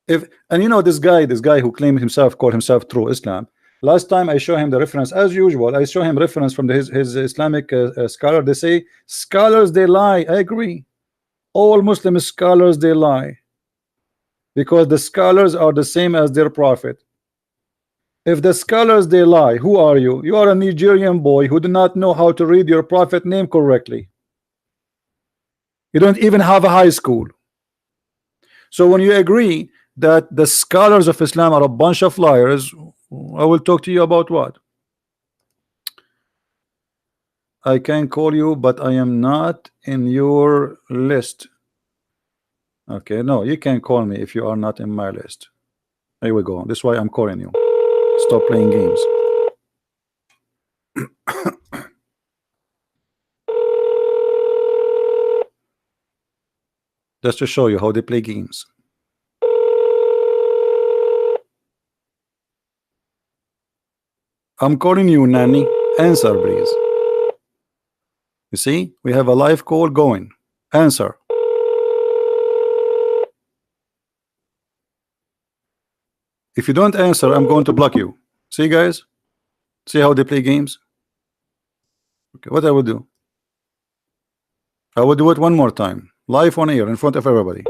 If and you know this guy who claimed himself, called himself True Islam. Last time I show him the reference, as usual, I show him reference from his Islamic scholar. They say scholars they lie. I agree. All Muslim scholars they lie because the scholars are the same as their prophet. If the scholars they lie, who are you? You are a Nigerian boy who do not know how to read your prophet name correctly. You don't even have a high school. So when you agree that the scholars of Islam are a bunch of liars, I will talk to you about what? I can call you, but I am not in your list. Okay, no, you can call me if you are not in my list. Here we go. This is why I'm calling you. Stop playing games. Just to show you how they play games. I'm calling you, Nanny. Answer, please. You see, we have a live call going. Answer. If you don't answer, I'm going to block you. See, guys? See how they play games? Okay, what I will do? I will do it one more time. Live on air in front of everybody.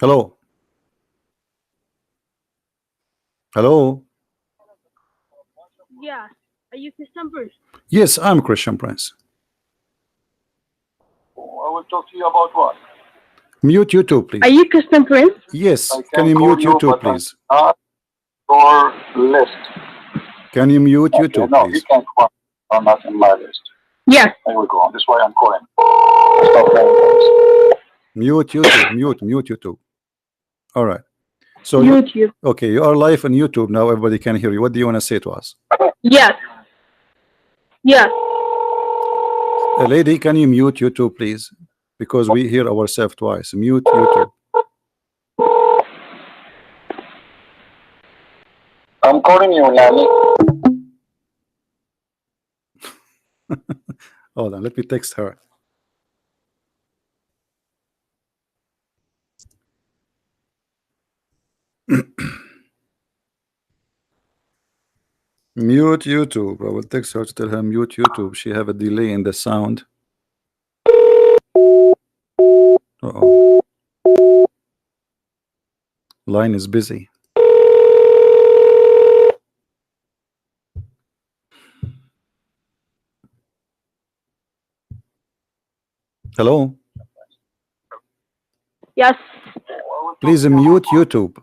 Hello. Hello. Yeah. Are you Christian Prince? Yes, I'm Christian Prince. I will talk to you about what? Mute YouTube, please. Are you Christian Prince? Yes. I Can you call mute YouTube, but I'm please? not your list. Can you mute YouTube, No, please? you can't call. I'm not in my list. Yes. There we go. This is why I'm calling. Stop playing games. Mute YouTube. Mute YouTube. All right. So YouTube. okay, you are live on YouTube now. Everybody can hear you. What do you want to say to us? Yes. Yes. Lady, can you mute YouTube, please? Because we hear ourselves twice. Mute YouTube. I'm calling you, Nanny. Hold on, let me text her. Mute YouTube. I will text her to tell her mute YouTube. She have a delay in the sound. Uh-oh. Line is busy. Hello. Yes. Please mute YouTube.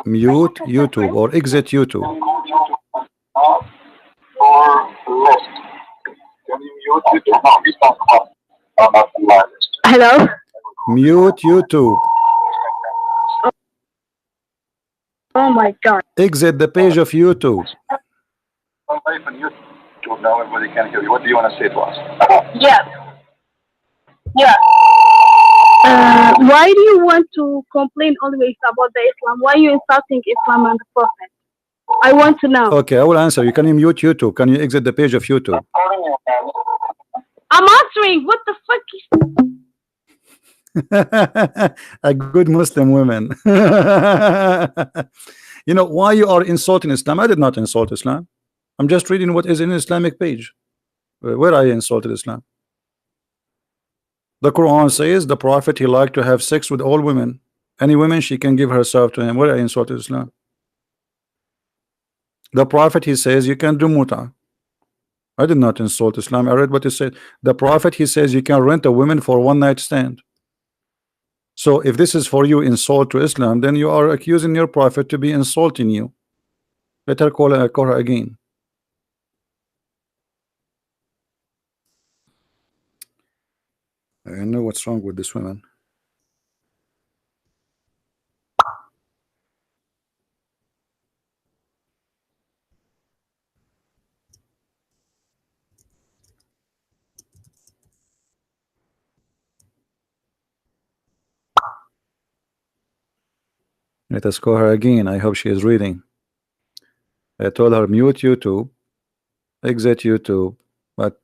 Mute YouTube or exit YouTube. Or list. Can you mute YouTube? No, you can't call. I'm not in my list. Hello. Mute YouTube. Oh my God. Exit the page of YouTube. I'm live on YouTube now. Everybody can hear you. What do you want to say to us? Yes. Yes. Why do you want to complain always about the Islam? Why are you insulting Islam and the Prophet? I want to know. Okay, I will answer you. Can you mute YouTube? Can you exit the page of YouTube? I'm answering. What the fuck is... A good Muslim woman. You know why you are insulting Islam? I did not insult Islam. I'm just reading what is in Islamic page. Where I insulted Islam. The Quran says the Prophet he liked to have sex with all women. Any woman she can give herself to him. Where I insulted Islam. The Prophet he says you can do muta. I did not insult Islam. I read what he said. The Prophet he says you can rent a woman for one night stand. So if this is for you insult to Islam, then you are accusing your Prophet to be insulting you. Let her call her again. I know what's wrong with this woman. Let us call her again. I hope she is reading. I told her mute YouTube, exit YouTube, but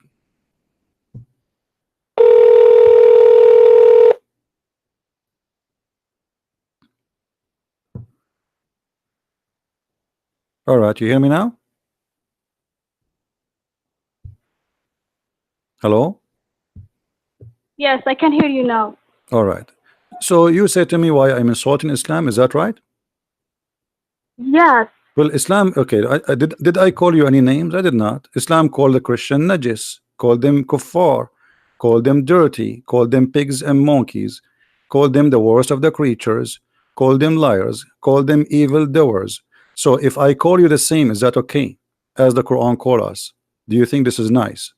all right, you hear me now? Hello? Yes, I can hear you now. All right. So you said to me why I'm insulting Islam, is that right? Yes. Well, Islam, okay, did I call you any names? I did not. Islam called the Christian najis, called them kuffar, called them dirty, called them pigs and monkeys, called them the worst of the creatures, called them liars, called them evil doers. So if I call you the same, is that okay? As the Quran call us. Do you think this is nice?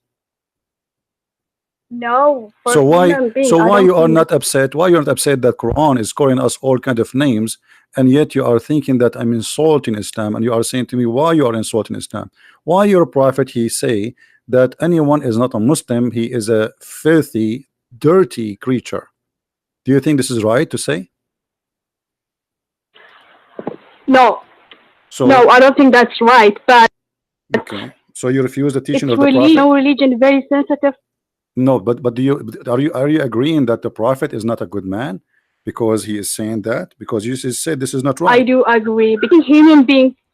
No. For So why human being, so I why don't you are think not upset? Why you're not upset that Quran is calling us all kind of names, and yet you are thinking that I'm insulting Islam, and you are saying to me why you are insulting Islam? Why your prophet he say that anyone is not a Muslim, he is a filthy, dirty creature? Do you think this is right to say? No. So No, I don't think that's right. But okay. So you refuse the it's teaching of the really prophet? no religion very sensitive. No, but do you are you agreeing that the prophet is not a good man because he is saying that? Because you just said this is not I right. do agree because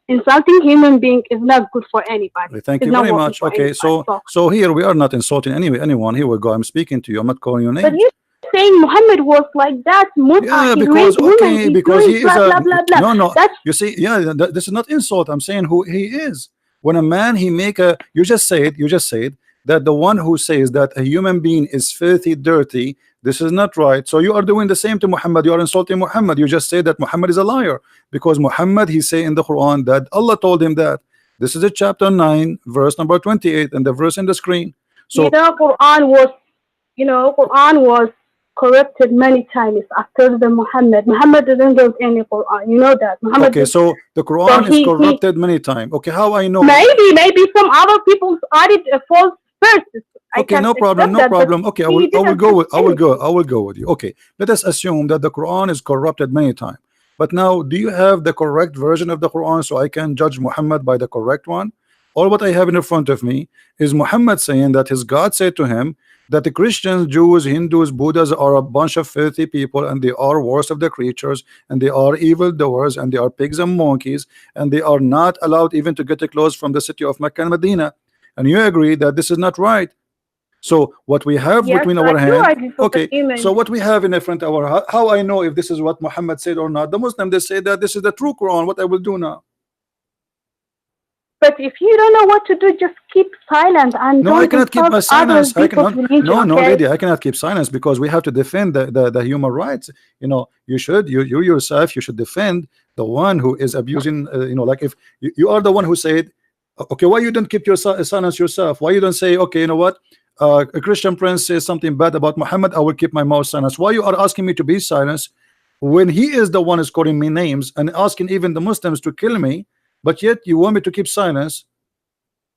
insulting human being is not good for anybody. Thank It's you not very working much. for Okay, anybody. so here we are not insulting anyone. Here we go. I'm speaking to you. I'm not calling your But names. you saying Muhammad was like that, Yeah, he because raped women, okay, he's because doing he is blah a blah blah blah. no. That's You see, yeah, this is not insult. I'm saying who he is. When a man he make a, you just said that the one who says that a human being is filthy, dirty, this is not right. So you are doing the same to Muhammad. You are insulting Muhammad. You just say that Muhammad is a liar because Muhammad he say in the Quran that Allah told him that. This is a chapter 9, verse number 28, and the verse in the screen. So Quran was corrupted many times after the Muhammad. Muhammad didn't give any Quran. You know that. Muhammad okay, so the Quran is corrupted many times. Okay, how I know? Maybe some other people added a false verses. Okay, no problem, no problem. Okay, I will go with you. Okay, let us assume that the Quran is corrupted many times. But now, do you have the correct version of the Quran so I can judge Muhammad by the correct one? All what I have in front of me is Muhammad saying that his God said to him that the Christians, Jews, Hindus, Buddhas are a bunch of filthy people, and they are worst of the creatures, and they are evil doers, and they are pigs and monkeys, and they are not allowed even to get clothes from the city of Mecca and Medina. And you agree that this is not right. So what we have between our hands, okay, so what we have in the front of our, how I know if this is what Muhammad said or not? The Muslim, they say that this is the true Quran. What I will do now? But if you don't know what to do, just keep silent and no, I cannot keep my silence. I cannot. No, okay? lady, I cannot keep silence because we have to defend the human rights. You know, you yourself, you should defend the one who is abusing. Like if you are the one who said, okay, why you don't keep your silence yourself? Why you don't say, okay, you know what? A Christian prince says something bad about Muhammad, I will keep my mouth silent. Why you are asking me to be silenced when he is the one is calling me names and asking even the Muslims to kill me, but yet you want me to keep silence?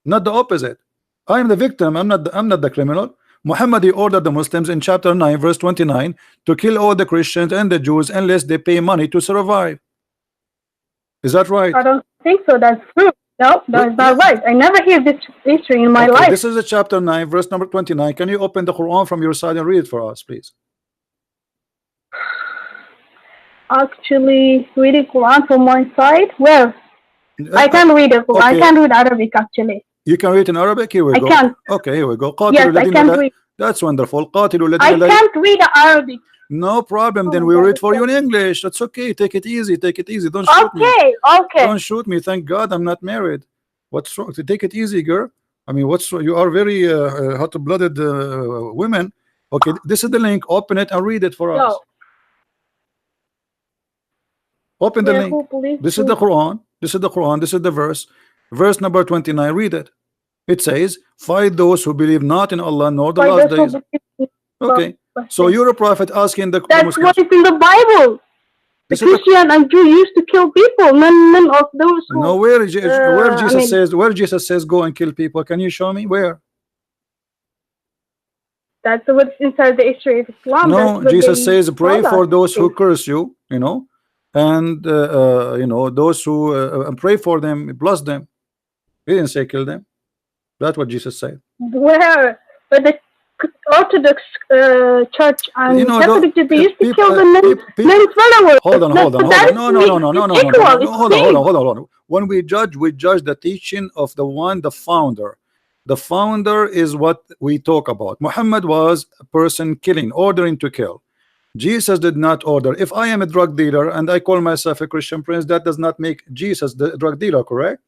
Not the opposite. I am the victim. I'm not the criminal. Muhammad he ordered the Muslims in chapter 9 verse 29 to kill all the Christians and the Jews unless they pay money to survive. Is that right? I don't think so. That's true. No, that's not right. I never hear this history in my life. This is a chapter 9 verse number 29. Can you open the Quran from your side and read it for us, please? Actually, reading Quran from my side? Well, I can read it. I can read Arabic actually. You can read in Arabic? Here we go. I can. Okay, here we go. Yes, I can read. That's wonderful. I can't read Arabic. No problem. Then we read for you in English. That's okay. Take it easy. Take it easy. Don't shoot me. Okay. Don't shoot me. Thank God I'm not married. What's wrong? Take it easy, girl. I mean, what's wrong? You are very hot-blooded women. Okay, this is the link. Open it and read it for us. Open the link. This is the Quran. This is the Quran. This is the verse. Verse number 29. Read it. It says, fight those who believe not in Allah nor the last days. Okay. So you're a prophet asking the That's what is in the Bible. The Christian and Jew used to kill people. None of those who, no, where Jesus says go and kill people. Can you show me where? That's what's inside the history of Islam. No, Jesus says pray for those who curse you, and you know, those who pray for them, bless them. He didn't say kill them. That's what Jesus said. Where? But the Orthodox Church and You know, Catholic, they used to kill the men people, followers. hold on. No. It's equal. Hold on. When we judge the teaching of the founder. The founder is what we talk about. Muhammad was a person killing, ordering to kill. Jesus did not order. If I am a drug dealer and I call myself a Christian prince, that does not make Jesus the drug dealer, correct?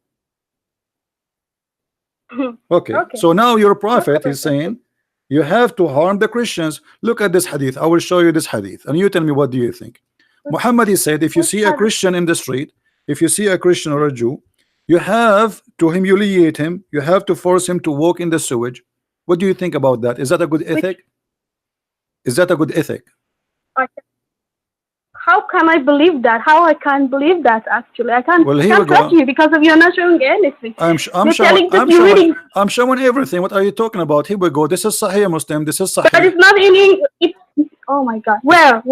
Okay. So now your prophet is saying you have to harm the Christians. Look at this hadith. I will show you this hadith, and you tell me, what do you think? Muhammad, he said, if you see a Christian in the street, if you see a Christian or a Jew, you have to humiliate him. You have to force him to walk in the sewage. What do you think about that? Is that a good ethic? Is that a good ethic? How can I believe that? How I can't believe that, actually? I can't, Well, can't trust you because of you're not showing anything. I'm showing everything. What are you talking about? Here we go. This is Sahih Muslim. This is Sahih. But it's not oh my God. Where?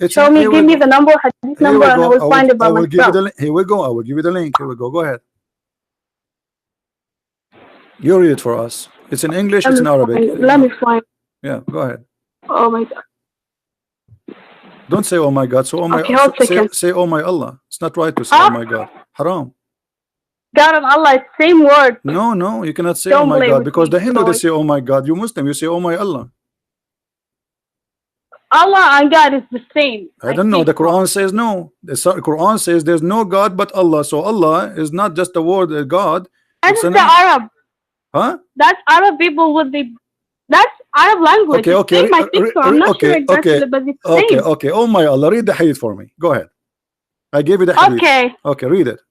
Show me, give me the number, hadith number, and I will find it by myself. Here we go. I will give you the link. Here we go. Go ahead. You read it for us. It's in English, it's in Arabic. Let me find. Yeah, go ahead. Oh my God. Don't say oh my God. So oh my, say oh my Allah. It's not right to say oh my God. Haram. God and Allah, it's same word. No, you cannot say oh my God, because the Hindu, they say oh my God. You Muslim, you say oh my Allah. Allah and God is the same. I don't know. The Quran says no. The Quran says there's no God but Allah. So Allah is not just the word God. That's the Arab. Huh? That's Arab people would be. That's Arab language. Okay. I'm not sure exactly, but it's same. Okay. Oh my Allah, read the hadith for me. Go ahead. I gave you the hadith. Okay, read it.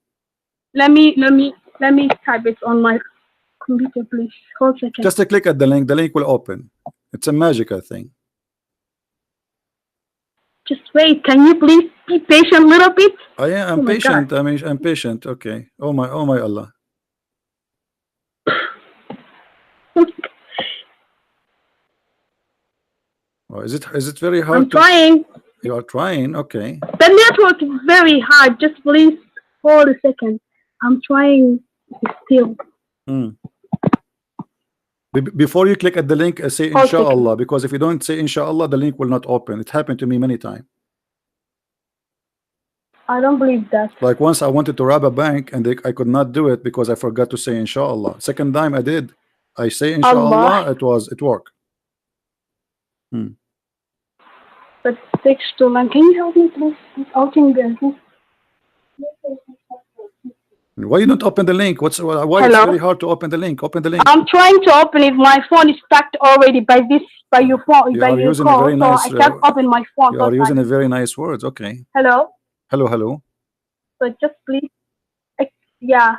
Let me type it on my computer, please. Hold a second. Just to click at the link. The link will open. It's a magical thing. Just wait. Can you please be patient a little bit? I'm patient. I mean, I'm patient. Okay. Oh my Allah. Oh, is it very hard? I'm trying. You are trying. Okay. The network is very hard. Just please hold a second. I'm trying still. Before you click at the link, say inshallah, because if you don't say inshallah, the link will not open. It happened to me many times. I don't believe that. Like once I wanted to rob a bank and I could not do it because I forgot to say inshallah. Second time I did. I say inshallah, it worked. But takes too long. Can you help me please? Why you don't open the link? Why it's very hard to open the link? Open the link. I'm trying to open it. My phone is stuck already by your phone. You are using a very nice. So I can't open my phone. You are using a very nice words. Okay. Hello. Hello. So just please. Yeah.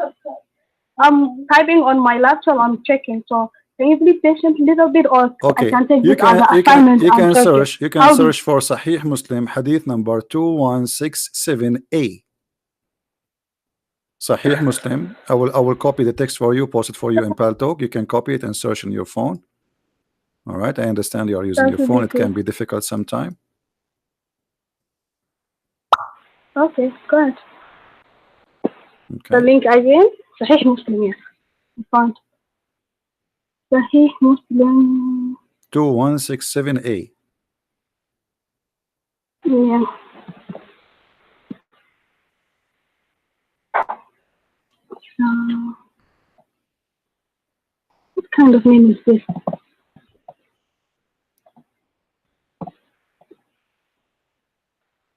I'm typing on my laptop. I'm checking. So can you be patient a little bit, or okay. I can take you can search. You can search for Sahih Muslim Hadith number 2167A. Sahih Muslim. I will copy the text for you, post it for you in Paltalk. You can copy it and search on your phone. All right. I understand you are using your phone. It can be difficult sometime. Okay, go ahead. Okay. The link again. Sahih Muslim. Yes. Found. Sahih Muslim 2167A. Yeah. What kind of name is this?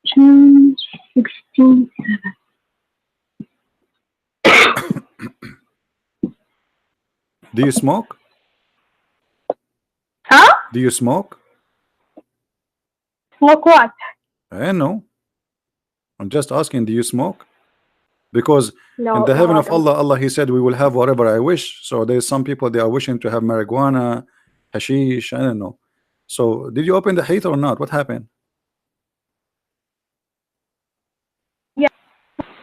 June 16/7. Do you smoke? Huh? Do you smoke? Smoke what? I know. I'm just asking, do you smoke? Because no, in the heaven of Allah, He said we will have whatever I wish. So there's some people, they are wishing to have marijuana, hashish, I don't know. So did you open the hadith or not? What happened? Yeah.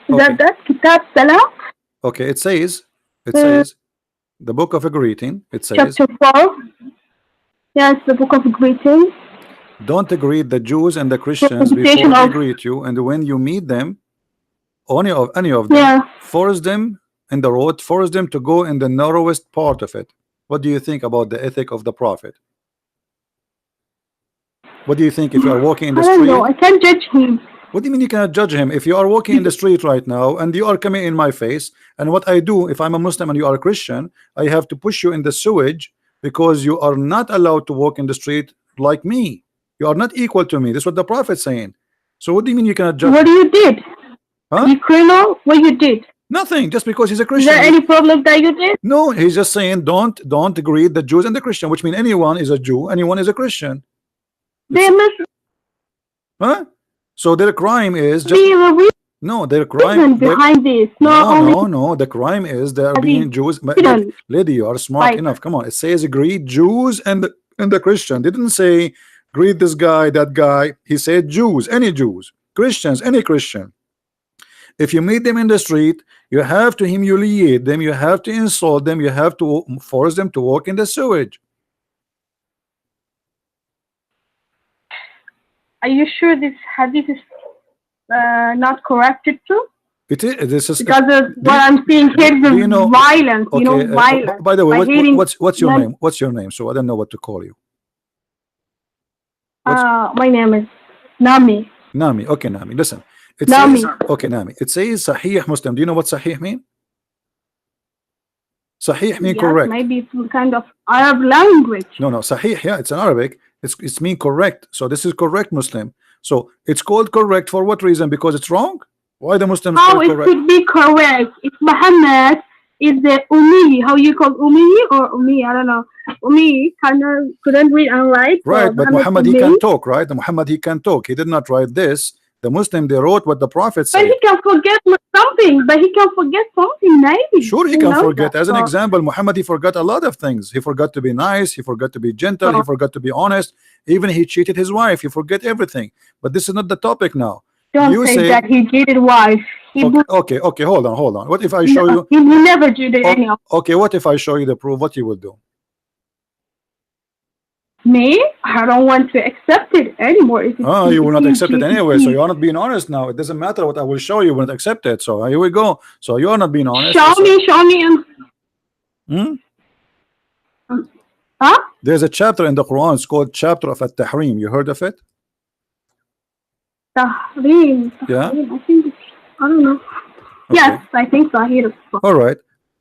Okay. That Kitab Salah? Okay, it says the book of a greeting. It says chapter 4. Yes, the book of greeting. don't greet the Jews and the Christians Reputation before they of- greet you, and when you meet them, any of them, Yeah. force them in the road, force them to go in the narrowest part of it. What do you think about the ethic of the Prophet? What do you think if you are walking in the I don't street? know. I can't judge him. What do you mean you cannot judge him? If you are walking in the street right now and you are coming in my face, and what I do if I'm a Muslim and you are a Christian, I have to push you in the sewage because you are not allowed to walk in the street like me. You are not equal to me. This is what the Prophet saying. So what do you mean you cannot judge? What you did? Huh? You criminal? What you did? Nothing. Just because he's a Is Christian. there any problem that you did? No, he's just saying don't greet the Jews and the Christian, which means anyone is a Jew, anyone is a Christian. They must Huh? So their crime is just be a reason no, their crime. behind this. No. The crime is they are being Jews. Hidden. Lady, you are smart Right. enough. Come on, it says greet Jews and the Christian. They didn't say greet this guy, that guy. He said Jews, any Jews, Christians, any Christian. If you meet them in the street, you have to humiliate them, you have to insult them, you have to force them to walk in the sewage. Are you sure this hadith is not corrected too? It is. This is Because of what I'm seeing here is do you know- violence. okay. Violence. By the way, By hating what's your men. name? What's your name? So I don't know what to call you. My name is Nami. Nami. Okay, Nami. Listen. It Nami. says, okay, Nami. It says Sahih Muslim. Do you know what Sahih mean? Sahih mean Yes, correct. maybe some kind of Arab language. No, Sahih. Yeah, it's in Arabic. It's mean correct. So this is correct Muslim. So it's called correct for what reason? Because it's wrong. Why the Muslims How call it correct? could be correct? It's Muhammad is the Ummi. How you call Ummi or Ummi? I don't know. Ummi couldn't read and write. so Right, but Muhammad he Ummi. can talk, right? Muhammad he can talk. He did not write this. The Muslim they wrote what the Prophet But said. he can forget something. But he can forget something, maybe. Sure, he You can know forget. that. As an So, example, Muhammad he forgot a lot of things. He forgot to be nice. He forgot to be gentle. He Oh. forgot to be honest. Even he cheated his wife. He forget everything. But this is not the topic now. Don't You say say- that he cheated wife. He Okay. Hold on. What if I show you? He never cheated any of Okay, what if I show you the proof? What you will do? me. I don't want to accept it anymore. If it's- Oh, you will if not he accept it cheated, anyway. So he- you are not being honest now. It doesn't matter what I will show you. You will not accept it. So here we go. So you are not being honest. Show me, and Hmm? huh? There's a chapter in the Quran. It's called chapter of At-Tahrim. You heard of it? Tahrim. Yeah. I think it's, I don't know. Okay. Yes, I think so. I hear it. It's All right.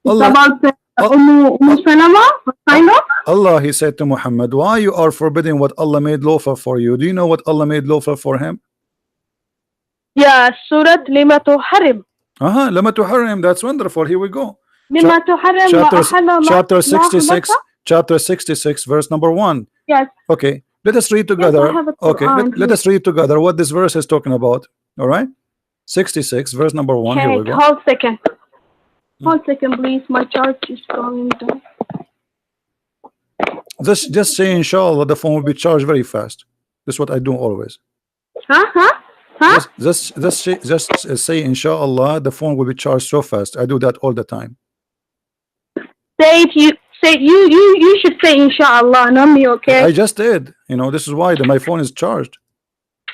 Allah, about Oh. Salama, kind of. Allah, he said to Muhammad, why you are forbidding what Allah made lawful for you? Do you know what Allah made lawful for him? Yeah, Surat Lima Tuharrim. Lama tuharrim. That's wonderful. Here we go. Lima Tuharrim. Chapter 66, chapter 66, verse number 1. Yes. Okay, let us read together. I have a Okay, Quran let us read together what this verse is talking about. All right, 66, verse number 1. Here we Okay, go. hold second. Hold second, please. My charge is going down. Just say inshallah, the phone will be charged very fast. This is what I do always. Huh? Just say inshallah, the phone will be charged so fast. I do that all the time. You should say inshallah, not me, okay? I just did. You know, this is why my phone is charged.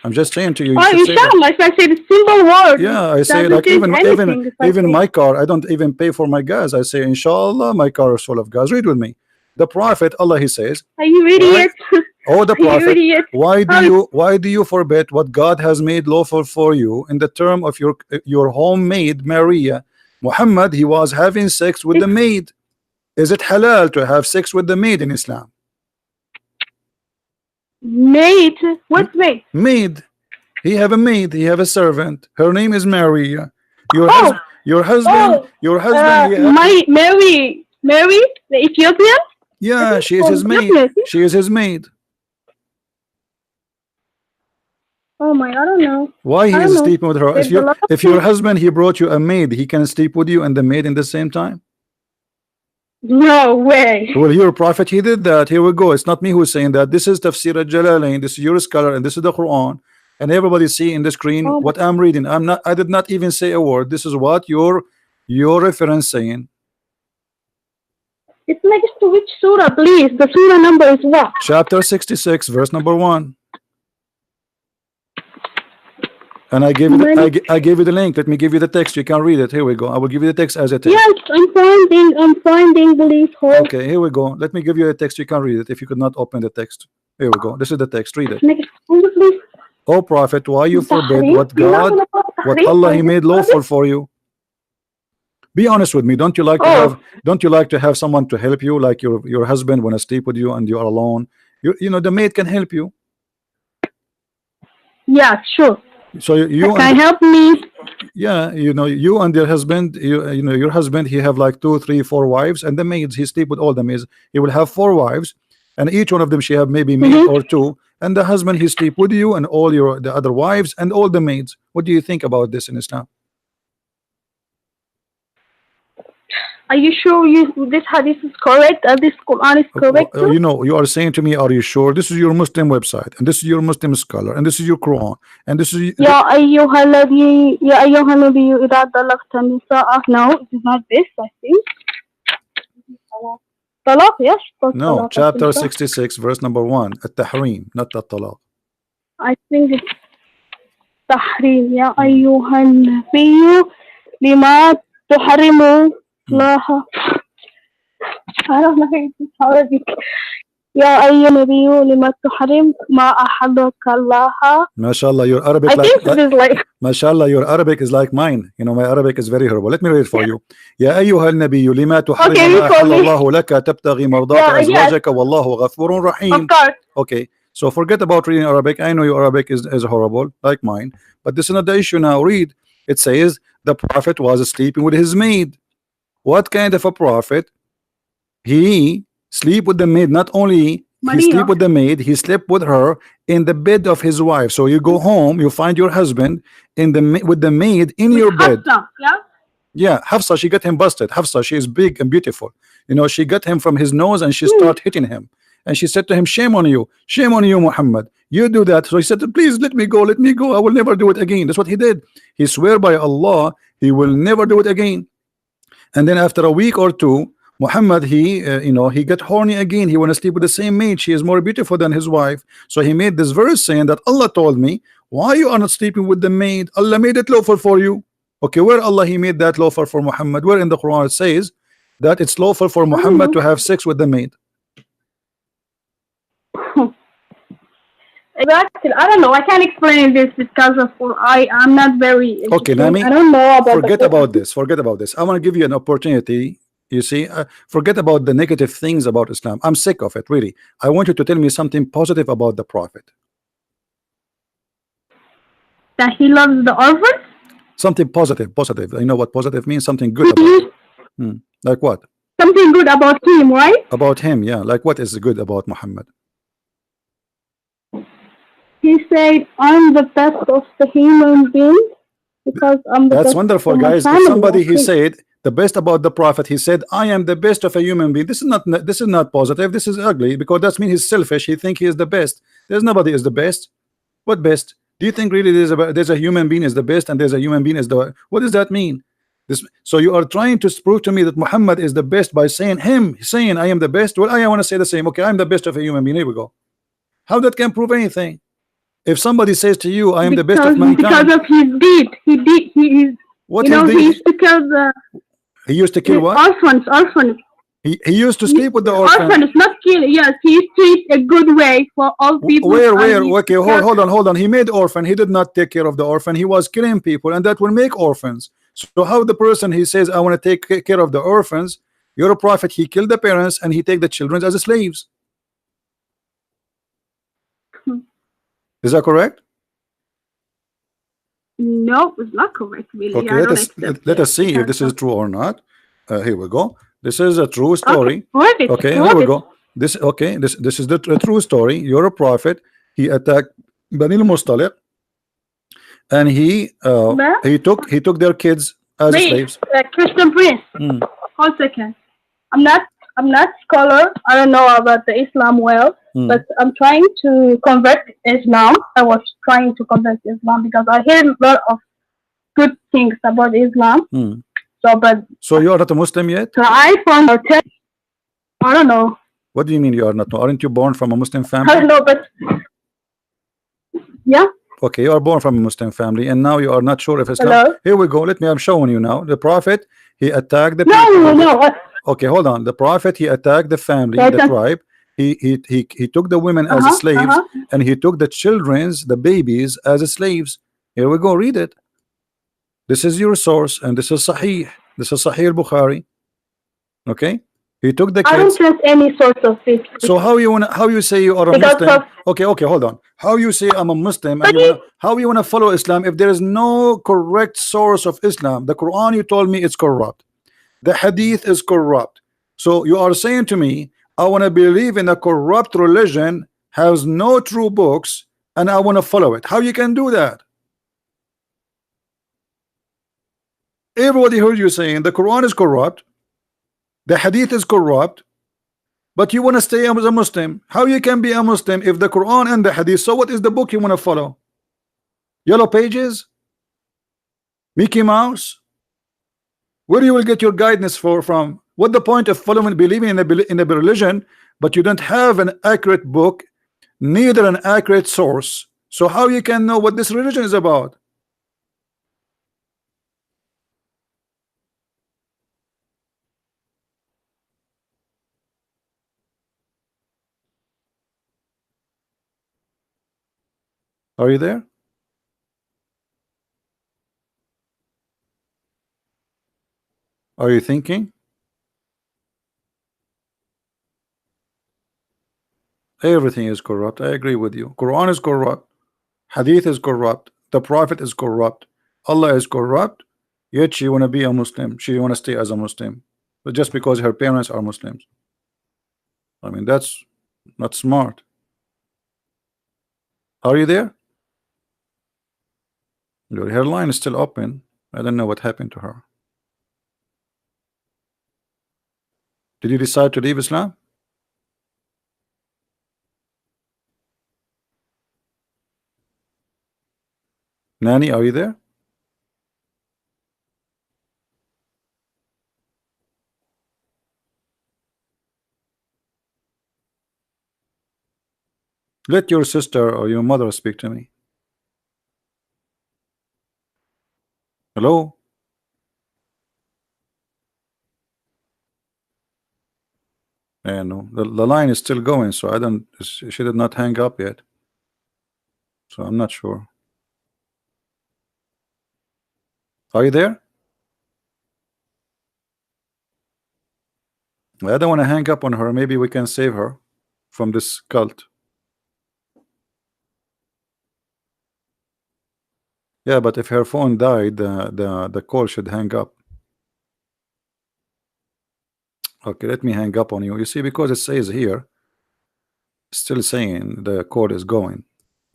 I'm just saying to you. You Oh, should say that. inshallah, if I say the simple word. Yeah, I say doesn't like change anything if I even say- my car. I don't even pay for my gas. I say inshallah, my car is full of gas. Read with me. The Prophet Allah he says, Are you idiot? oh the Are you Prophet, idiot? why do you forbid what God has made lawful for you in the term of your homemaid Maria? Muhammad he was having sex with the maid. Is it halal to have sex with the maid in Islam? Maid? What maid? Maid. He have a maid. He have a servant. Her name is Maria. Your Oh. husband. Mary, the Ethiopian? Yeah, think she is his so. maid. Definitely. She is his maid. Oh my, I don't know. Why he I is don't know. sleeping with her? There's a lot of If your things. husband he brought you a maid, he can sleep with you and the maid in the same time. No way. Well, your prophet he did that. Here we go. It's not me who's saying that. This is Tafsir al-Jalalain. This is your scholar, and this is the Quran. And everybody see in the screen Oh. what I'm reading. I did not even say a word. This is what your reference saying. It's next to which surah, please? The surah number is what? Chapter 66, verse number 1. And I gave you I gave you the link. Let me give you the text. You can read it. Here we go. I will give you the text as a text. Yes, I'm finding, please hold. Okay, here we go. Let me give you a text. You can read it if you could not open the text. Here we go. This is the text. Read it. Next, please. Oh Prophet, why you forbid Tahrim? what God, what Tahrim? Allah He made lawful for you? Be honest with me. Don't you like to have someone to help you, like your husband when I sleep with you and you are alone? You know the maid can help you. Yeah, sure. So you Can help me. yeah, you know, you and your husband, you know your husband, he have like 2, 3, 4 wives, and the maids, he sleep with all the maids. He will have 4 wives, and each one of them she have maybe maid or 2, and the husband he sleep with you and all the other wives and all the maids. What do you think about this in Islam? Are you sure this hadith is correct? This Quran is correct? You know, you are saying to me, are you sure? This is your Muslim website, and this is your Muslim scholar, and this is your Quran, and this is يا أيها النبي إذا طلقت النساء. No, it is not this, I think. Talaq, yes. no, Talaq, chapter I think. 66 verse number 1, at-tahrim, not at-talaq. I think it's تحريم. يا أيها النبي لما تحرم الله. I don't know if it's Arabic. يا أيها النبي لما تحرم ما أحلك الله. MashaAllah, your Arabic I think it is like MashaAllah, your Arabic is like mine. You know, my Arabic is very horrible. Let me read it for you. يا أيها النبي لما تحرم ما أحل الله لك تبتغي مرضات أزواجك والله غفور رحيم. Of course. Okay, so forget about reading Arabic. I know your Arabic is horrible, like mine, but this is not the issue now. Read. It says the Prophet was sleeping with his maid. What kind of a prophet? He sleep with the maid. Not only he sleep with the maid, he slept with her in the bed of his wife. So you go home, you find your husband in with the maid in your bed. Hafsa, yeah? Yeah, Hafsa, she got him busted. Hafsa, she is big and beautiful. You know, she got him from his nose and she started hitting him. And she said to him, shame on you, Muhammad. You do that. So he said, please let me go, I will never do it again. That's what he did. He swear by Allah, he will never do it again. And then after a week or 2, Muhammad, he got horny again. He want to sleep with the same maid. She is more beautiful than his wife. So he made this verse saying that Allah told me, why you are not sleeping with the maid? Allah made it lawful for you. Okay, where Allah he made that lawful for Muhammad? Where in the Quran it says that it's lawful for Muhammad to have sex with the maid? Exactly. I don't know. I can't explain this because of I'm not very okay. Nami, I don't know about forget about this. I want to give you an opportunity. You see, forget about the negative things about Islam. I'm sick of it, really. I want you to tell me something positive about the Prophet. That he loves the orphans? Something positive. You know what positive means? Something good about him. Like what? Something good about him, right? About him, yeah. Like what is good about Muhammad? He said, I'm the best of the human beings because I'm the That's best wonderful, of my guys. If family, somebody I he think. said the best about the Prophet, he said, I am the best of a human being. This is not positive. This is ugly, because that means he's selfish. He think he is the best. There's nobody is the best. What best? Do you think really there's a human being is the best and there's a human being is the, what does that mean? So you are trying to prove to me that Muhammad is the best by saying I am the best. Well, I want to say the same. Okay, I'm the best of a human being. Here we go. How that can prove anything? If somebody says to you, I am the best of mankind, because of his deed. He is. What you know, he used to kill the. He used to kill what? Orphans. He used to sleep with the orphans. Orphans, not kill. Yes, he treats a good way for all people. Where? Okay, hold on. He made orphan. He did not take care of the orphan. He was killing people, and that will make orphans. So how the person he says, I want to take care of the orphans, you're a prophet. He killed the parents and he take the children as slaves. Is that correct? No, it's not correct, really. Okay, let us see if this is true or not. Here we go. This is a true story. Okay, here we go. This is the true story. You're a prophet. He attacked Bani al-Mustaliq, and he took their kids as slaves. Christian Prince. 1 second. I'm not scholar. I don't know about the Islam well, but I'm trying to convert Islam. I was trying to convert Islam because I hear a lot of good things about Islam. So you are not a Muslim yet? So I found out. I don't know. What do you mean you are not? Aren't you born from a Muslim family? I don't know, but yeah. Okay, you are born from a Muslim family, and now you are not sure if Islam. Hello? Here we go. I'm showing you now. The Prophet, he attacked the No, people. no. Okay, hold on. The Prophet, he attacked the family, the tribe. He took the women as slaves, and he took the children's, the babies, as slaves. Here we go. Read it. This is your source, and this is Sahih. This is Sahih Bukhari. Okay, he took the kids. I don't trust any source of it. So how you say you are a Because Muslim? of- Okay, hold on. How you say I'm a Muslim and how you wanna follow Islam if there is no correct source of Islam? The Quran, you told me, it's corrupt. The Hadith is corrupt. So you are saying to me, I want to believe in a corrupt religion, has no true books, and I want to follow it. How you can do that? Everybody heard you saying the Quran is corrupt, the Hadith is corrupt, but you want to stay as a Muslim. How you can be a Muslim if the Quran and the Hadith? So what is the book you want to follow? Yellow Pages? Mickey Mouse? Where you will get your guidance from? What the point of following, believing in a religion, but you don't have an accurate book, neither an accurate source? So how you can know what this religion is about? Are you there? Are you thinking? Everything is corrupt. I agree with you. Quran is corrupt. Hadith is corrupt. The Prophet is corrupt. Allah is corrupt. Yet she want to be a Muslim. She want to stay as a Muslim. But just because her parents are Muslims. I mean, that's not smart. Are you there? Her line is still open. I don't know what happened to her. Did you decide to leave Islam? Nani, are you there? Let your sister or your mother speak to me. Hello? No, the line is still going, so I don't. She did not hang up yet, so I'm not sure. Are you there? I don't want to hang up on her. Maybe we can save her from this cult. Yeah, but if her phone died, the call should hang up. Okay, let me hang up on you. You see, because it says here, still saying the code is going.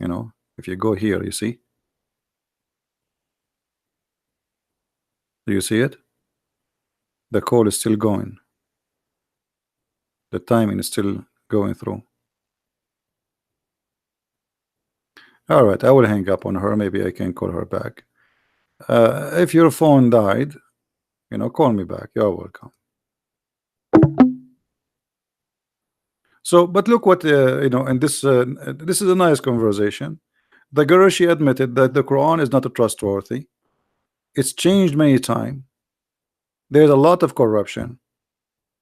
You know, if you go here, you see. Do you see it? The call is still going. The timing is still going through. All right, I will hang up on her. Maybe I can call her back. If your phone died, you know, call me back. You're welcome. So, but look what you know, and this is a nice conversation. The girl, she admitted that the Quran is not trustworthy. It's changed many times. There's a lot of corruption.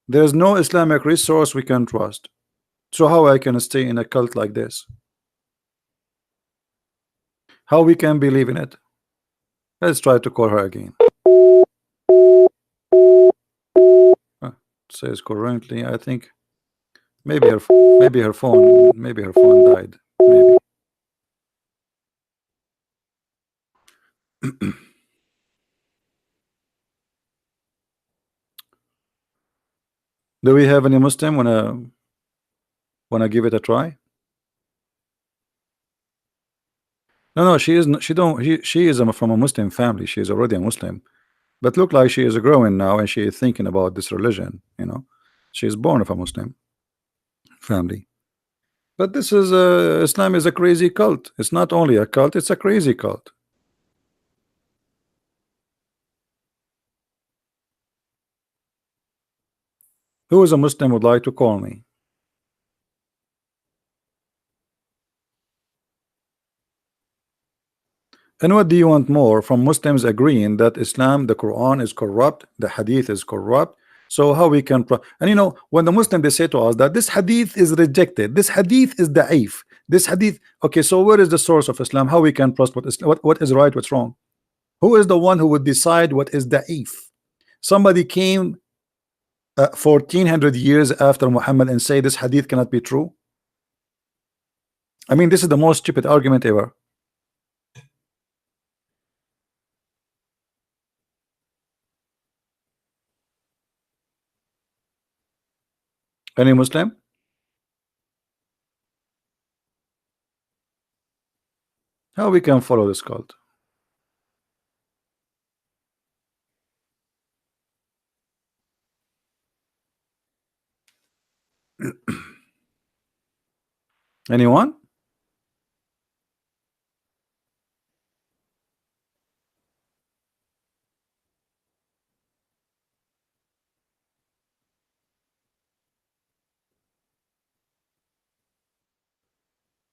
There's no Islamic resource we can trust. So how I can stay in a cult like this? How we can believe in it? Let's try to call her again. Says currently, I think maybe her phone died. Maybe. Do we have any Muslim wanna give it a try? No, she isn't. She is from a Muslim family. She is already a Muslim, but look like she is growing now, and she is thinking about this religion. You know, she is born of a Muslim family. But this is Islam is a crazy cult. It's not only a cult; it's a crazy cult. Who is a Muslim would like to call me? And what do you want more from Muslims agreeing that Islam, the Quran is corrupt, the Hadith is corrupt? So how we can and you know, when the Muslim they say to us that this Hadith is rejected, this Hadith is da'if, this Hadith, okay, so where is the source of Islam? How we can trust what is what is right, what's wrong? Who is the one who would decide what is da'if? Somebody came 1400 years after Muhammad and say this Hadith cannot be true. I mean, this is the most stupid argument ever. Any Muslim? How we can follow this cult? Anyone?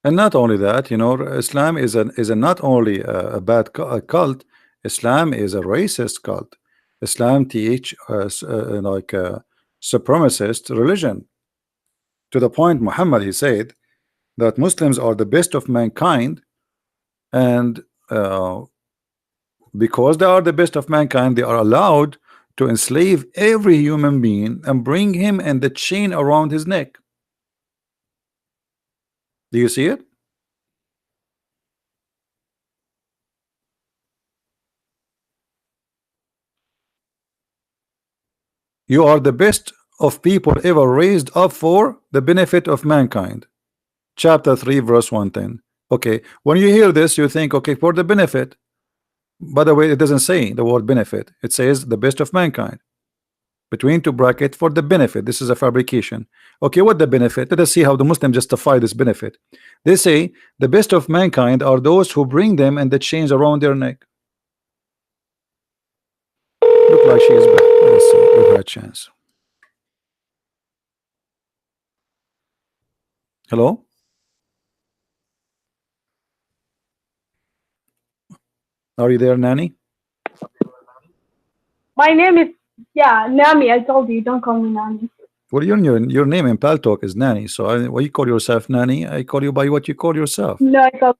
And not only that, you know, Islam is a not only a bad cult. Islam is a racist cult. Islam teach like a supremacist religion. To the point, Muhammad, he said that Muslims are the best of mankind, and because they are the best of mankind, they are allowed to enslave every human being and bring him and the chain around his neck. Do you see it? You are the best of people ever raised up for the benefit of mankind. Chapter 3 verse 110. Okay, when you hear this you think, okay, for the benefit. By the way, it doesn't say the word benefit, it says the best of mankind. Between two brackets, for the benefit. This is a fabrication. Okay, what the benefit? Let us see how the Muslims justify this benefit. They say the best of mankind are those who bring them and the chains around their neck. Look like she is back. Let's see, give her a chance. Hello? Are you there, Nanny? My name is, yeah, Nami. I told you, don't call me Nami. Well, your name in Paltalk is Nanny, so when you call yourself Nanny, I call you by what you call yourself. No, I told.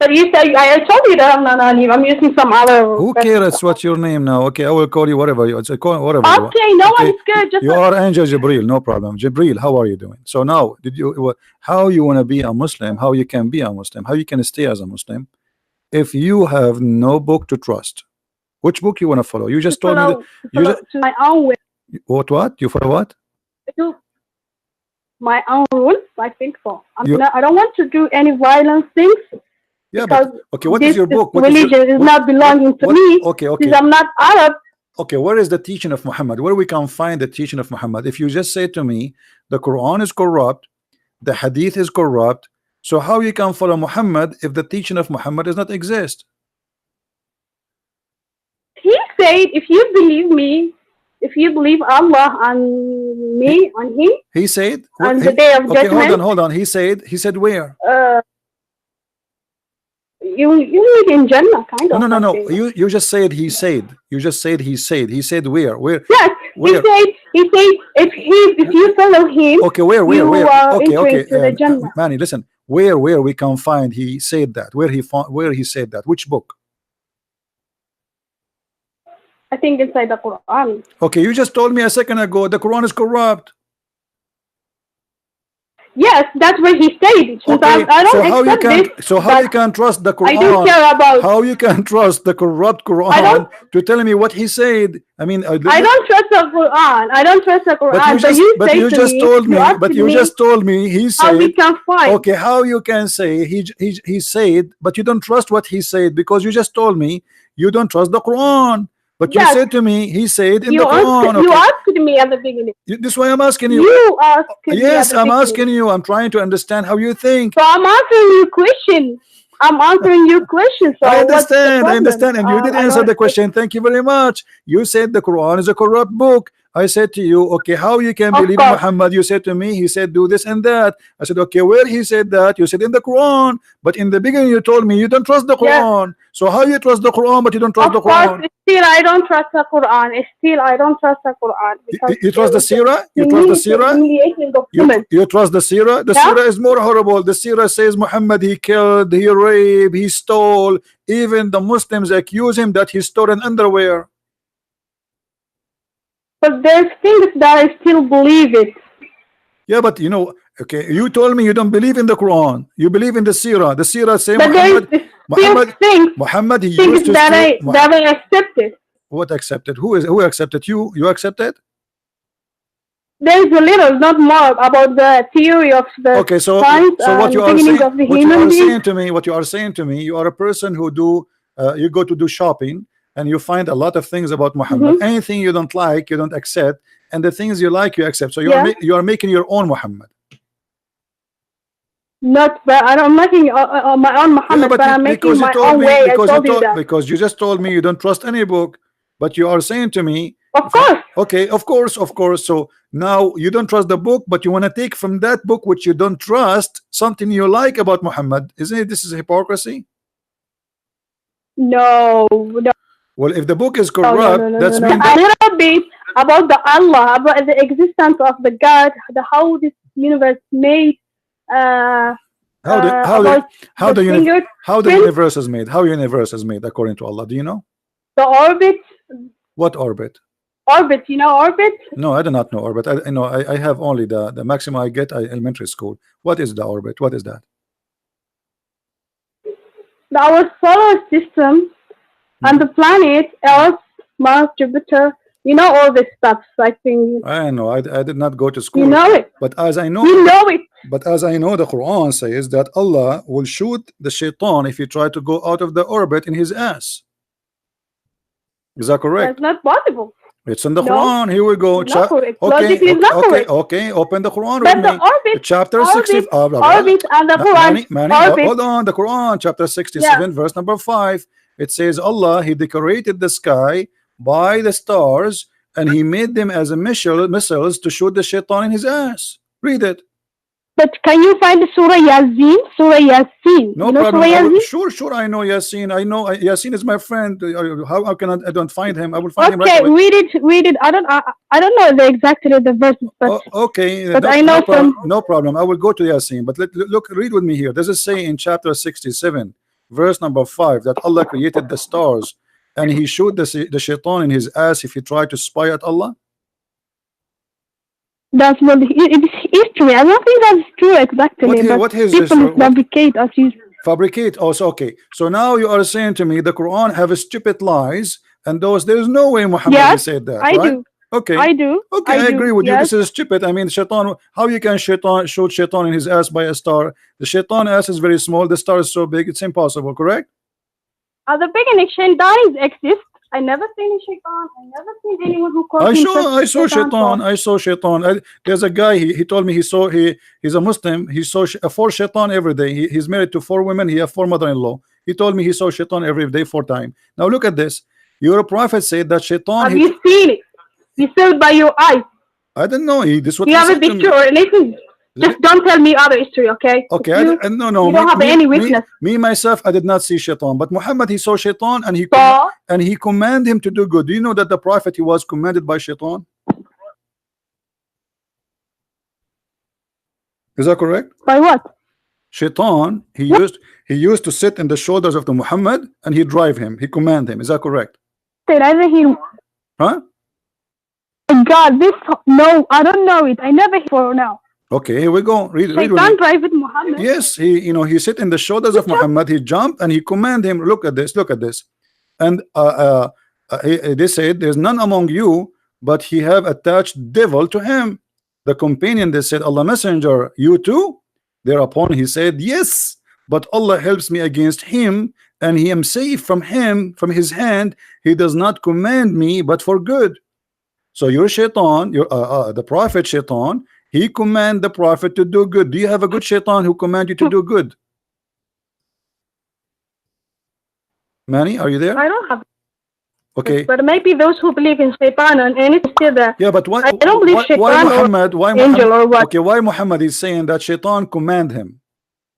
But you said I told you that I'm not Nani. I'm using some other. Who cares what's your name now? Okay, I will call you whatever you call whatever. Okay, no one's good. Just you are Angel Jibril, no problem. Jibril, how are you doing? So now, how you want to be a Muslim? How you can be a Muslim? How you can stay as a Muslim if you have no book to trust? Which book you want to follow? You just told me that you just, my own way. What? You follow what? My own rules. I think so. I don't want to do any violent things. Yeah, but okay. What is your book? What religion is not belonging to me. Okay. Because I'm not Arab. Okay, where is the teaching of Muhammad? Where we can find the teaching of Muhammad? If you just say to me, the Quran is corrupt, the Hadith is corrupt, so how you can follow Muhammad if the teaching of Muhammad does not exist? He said, if you believe me, if you believe Allah and me and him, he said on the day of judgment. Hold on. He said where? You live in Jannah, kind of. No. You just said he said. You just said he said. He said where? Yes. Where? He said if you follow him. Okay, where? Okay. To the Jannah. Manny, listen. Where we can find he said that? Where he said that? Which book? I think inside the Quran. Okay, you just told me a second ago the Quran is corrupt. Yes, that's what he said. So okay, I don't how you can trust the Quran? I don't care about how you can trust the corrupt Quran to tell me what he said. I mean, I don't trust the Quran. I don't trust the Quran. But you just told me he said. How we can find? Okay, how you can say he said, but you don't trust what he said because you just told me you don't trust the Quran. But you said to me, he said in the Quran. Okay. You asked me at the beginning. This is why I'm asking you. You asked me. Yes, I'm asking you. I'm trying to understand how you think. So I'm answering your question. So I understand. And you did answer the question. Thank you very much. You said the Quran is a corrupt book. I said to you, okay, how you can Of believe course. Muhammad? You said to me, he said do this and that. I said, okay, where he said that? You said in the Quran, but in the beginning you told me you don't trust the Yes. Quran. So how you trust the Quran but you don't trust Of the course, Quran? still I don't trust the Quran. Still I don't trust the Quran because You trust the Sirah? You it trust the means the Sirah? humiliating document. You trust the Sirah? The Yeah? Sirah is more horrible. The Sirah says Muhammad, he killed, he raped, he stole. Even the Muslims accuse him that he stole an underwear. But there's things that I still believe it. Yeah, but you know, okay, you told me you don't believe in the Quran. You believe in the Sirah. The Sirah say But there is Muhammad, still Muhammad, he things used to that steal. I accepted. What accepted? Who accepted you? You accepted? There is a little, not more, about the theory of the Okay, so science what you and are beginning saying, of the what you human are being. saying to me, what you are saying to me, you are a person who do you go to do shopping and you find a lot of things about Muhammad. Anything you don't like, you don't accept, and the things you like, you accept. So you are making your own Muhammad. Not, but I'm making my own Muhammad, but I'm making my own way. I told you that. Because you just told me you don't trust any book, but you are saying to me, of course. Okay, of course. So now you don't trust the book, but you want to take from that book which you don't trust something you like about Muhammad. Isn't it? This is hypocrisy. No. Well, if the book is corrupt, that's mean a little bit about the Allah, about the existence of the God, how this universe made. How the universe is made? How universe is made according to Allah? Do you know? The orbit. What orbit? Orbit. You know orbit? No, I do not know orbit. I know. I have only the maximum I get at elementary school. What is the orbit? What is that? Our solar system and the planet Earth, Mars, Jupiter. You know all this stuff. I think. I know. I did not go to school. You know it. But as I know, you know it. But as I know, the Quran says that Allah will shoot the shaitan if he try to go out of the orbit in his ass. Is that correct? That's not possible. It's in the Quran. Here we go. Okay. Open the Quran with me. Orbit, chapter 60. Orbit and the Quran. Manny, hold on. The Quran, chapter 67, verse number 5. It says Allah, he decorated the sky by the stars and he made them as a missiles to shoot the shaitan in his ass. Read it. But can you find Surah Yasin? Surah Yasin. No problem. Sure. I know Yasin. I know Yasin is my friend. How can I don't find him? I will find him right away. Read it. I don't know exactly the verses, but okay. But I know no problem. I will go to Yasin. But look, read with me here. Does it say in chapter 67, verse number 5, that Allah created the stars and he shoot the shaitan in his ass if he tried to spy at Allah? That's what it's history. I don't think that's true exactly. What is people fabricate as you fabricate. Also, okay. So now you are saying to me the Quran have a stupid lies, and there's no way Muhammad said that. I do. Okay. I do. Okay, I agree with you. This is stupid. I mean, shaitan. How you can shoot shaitan in his ass by a star? The shaitan ass is very small. The star is so big. It's impossible. Correct? At the beginning, shaitan exists. I never seen shaitan. I never seen anyone who called I saw shaitan. There's a guy. He told me he's a Muslim. He saw 4 shaitan every day. He's married to 4 women. He have 4 mother-in-law. He told me he saw shaitan every day 4 times. Now look at this. Your prophet said that shaitan. Have you seen it? You saw it by your eyes. I don't know. This what you have a picture or anything. Just don't tell me other history, okay? Okay, no. You don't have any witness. Me myself, I did not see shaitan, but Muhammad, he saw shaitan, and he commanded him to do good. Do you know that the prophet, he was commanded by shaitan? Is that correct? By what? Shaitan, he used to sit in the shoulders of the Muhammad, and he drive him. He command him. Is that correct? Huh? God, no, I don't know it. I never hear for now. Okay, here we go. Read drive with Muhammad. Yes, he sit in the shoulders of Muhammad. He jump and he command him. Look at this. And they said, "There's none among you, but he have attached devil to him." The companion, they said, "Allah Messenger, you too?" Thereupon he said, "Yes, but Allah helps me against him, and he am safe from from his hand. He does not command me, but for good." So your shaitan, the prophet shaitan, he command the prophet to do good. Do you have a good shaitan who command you to do good? Manny, are you there? I don't have. Okay. But maybe those who believe in Shaitan and anything still there. Yeah, but why? I don't believe Shaitan why or Muhammad? Why angel Muhammad? or what? Okay, why Muhammad is saying that Shaitan command him?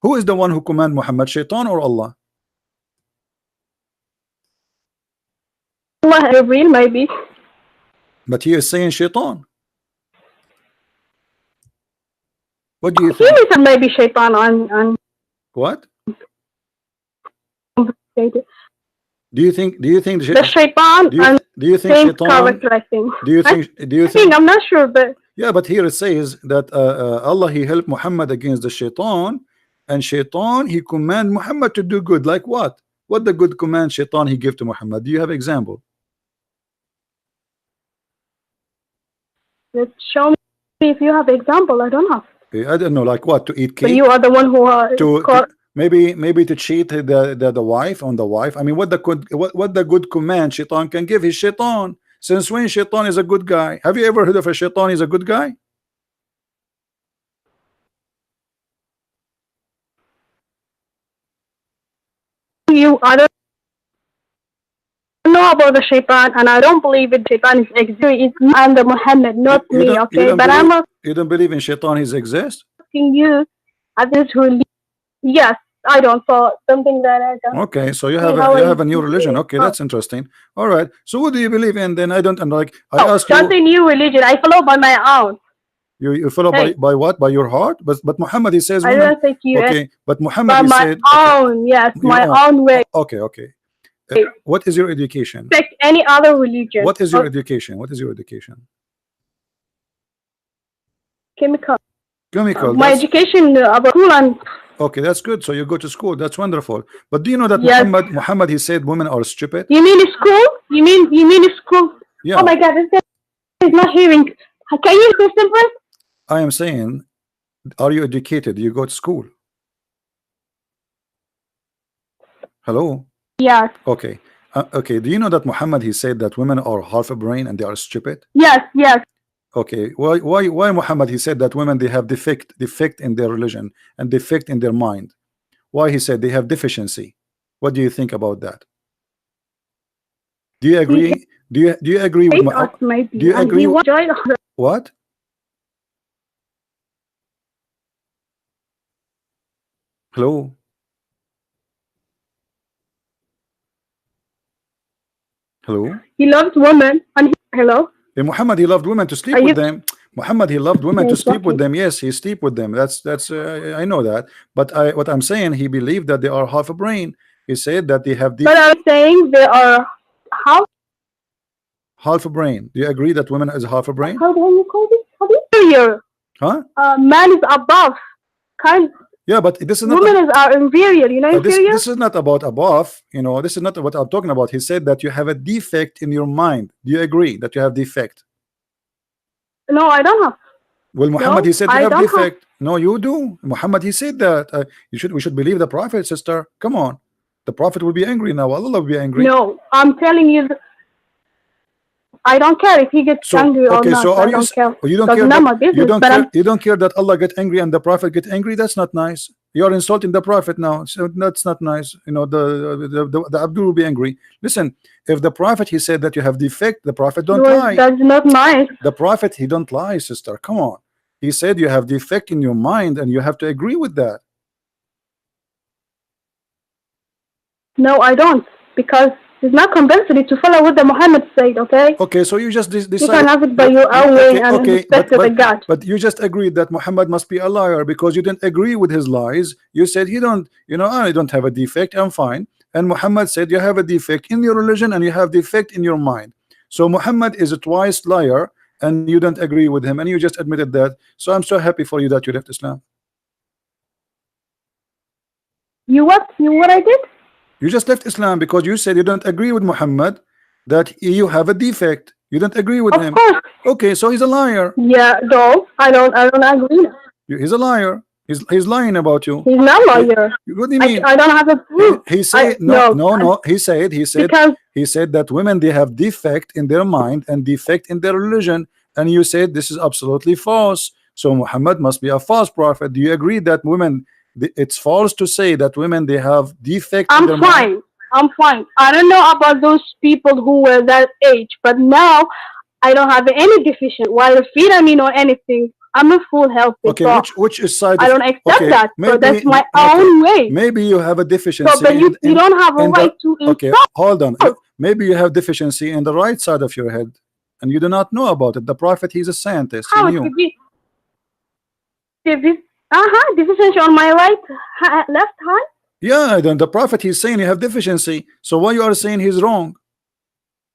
Who is the one who command Muhammad? Shaitan or Allah? Allah real maybe. But he is saying Shaitan. What do you He think? is maybe Shaitan and What? complicated. Do you think? The Shaitan and do you think same Shaitan? character, I think. Do you think? I think I'm not sure, but Yeah, but here it says that Allah he helped Muhammad against the Shaitan, and Shaitan he command Muhammad to do good. Like what? What the good command Shaitan he give to Muhammad? Do you have example? show me if you have example. I don't have. I don't know, like what? To eat But cake? you are the one who are To maybe to cheat the wife on the wife. I mean, what the good command Shaitan can give? His Shaitan. Since when Shaitan is a good guy? Have you ever heard of a Shaitan is a good guy? I don't know about the Shaitan, and I don't believe it. Shaitan is existing. It's me and the Muhammad, not You me. don't- you Okay, don't but believe- I'm You don't believe in Shaitan his exist? asking you. Others who yes, I don't. So something that I don't. Okay, so you See have how you I- have a new religion. Okay, that's interesting. All right. So what do you believe in then? I don't and like I Oh, ask that's you. a new religion. I follow by my own. You follow Hey. by what? By your heart? But Muhammad he says I women. don't say to you Okay, but Muhammad by he my said own. Yes, Your my own. own way. okay. What is your education? Respect any other religion. What is your or education? What is your education? chemical? Chemical. My That's, education about school and okay, that's good. So you go to school. That's wonderful. But do you know that Yes. Muhammad he said women are stupid? you mean school? You mean school? Yeah. Oh my God, this guy is not hearing. Can you listen first? I am saying, are you educated? Do you go to school? Hello. Yes, Okay. Okay. Do you know that Muhammad he said that women are half a brain and they are stupid? yes. Okay. Why Muhammad he said that women they have defect in their religion and defect in their mind? Why he said they have deficiency? What do you think about that? Do you agree? Do you agree with Hate us maybe. do you And agree he with- join us. what? Hello. Hello. He loves women. And hello. Muhammad he loved women to sleep Are with you- them. Muhammad he loved women to Yes, sleep with okay. them. Yes, he sleep with them. That's I know that. But what I'm saying, he believed that they are half a brain. He said that they have But I'm saying they are how half a brain. Do you agree that women is half a brain? how do you call this? How do you inferior? Huh? Man is above. Kind Yeah, but this is not. women are inferior. You know This, inferior. this is not about above. You know, this is not what I'm talking about. He said that you have a defect in your mind. Do you agree that you have defect? No, I don't have. Well, Muhammad he said you I have don't have- defect. No, you do. Muhammad he said that. We should believe the Prophet, sister. Come on, the Prophet will be angry now. Allah will be angry. No, I'm telling you. I don't care if he gets So angry or okay, not. so are I you? don't care. You don't Doesn't care. matter my That, business, you don't but care. I'm- You don't care that Allah get angry and the Prophet get angry. That's not nice. You are insulting the Prophet now. So that's not nice. You know the Abdul will be angry. Listen, if the Prophet he said that you have defect, the Prophet don't lie. That's not nice. The Prophet he don't lie, sister. Come on. He said you have defect in your mind and you have to agree with that. No, I don't, because it's not compulsory to follow what the Muhammad said. Okay, Okay, so you just you decide. can have it by your own way and respect the God. But you just agreed that Muhammad must be a liar because you didn't agree with his lies. You said he don't, you know, I don't have a defect, I'm fine. And Muhammad said you have a defect in your religion and you have defect in your mind. So Muhammad is a twice liar and you don't agree with him and you just admitted that. So I'm so happy for you that you left Islam. You what I did? You just left Islam because you said you don't agree with Muhammad, that you have a defect. You don't agree with Of him. course. Okay, so he's a liar. Yeah, no, I don't agree. He's a liar. He's lying about you. He's not lawyer. What do you mean? I don't have a proof. He said no. He said Because he said that women they have defect in their mind and defect in their religion, and you said this is absolutely false. So Muhammad must be a false prophet. Do you agree that women? It's false to say that women they have defect. in I'm their fine. mind? I'm fine. I don't know about those people who were that age, but now I don't have any deficiency, whether vitamin or anything. I'm a full healthy. Okay, so which side? I don't accept okay, that. So that's my okay, own way. maybe you have a deficiency. So, but you don't have a right to okay, insult. hold on. Maybe you have deficiency in the right side of your head, and you do not know about it. The Prophet, he's a scientist. How He it knew. could be? Deficiency on my left hand. Yeah, then the Prophet, he's saying you have deficiency. So why you are saying he's wrong?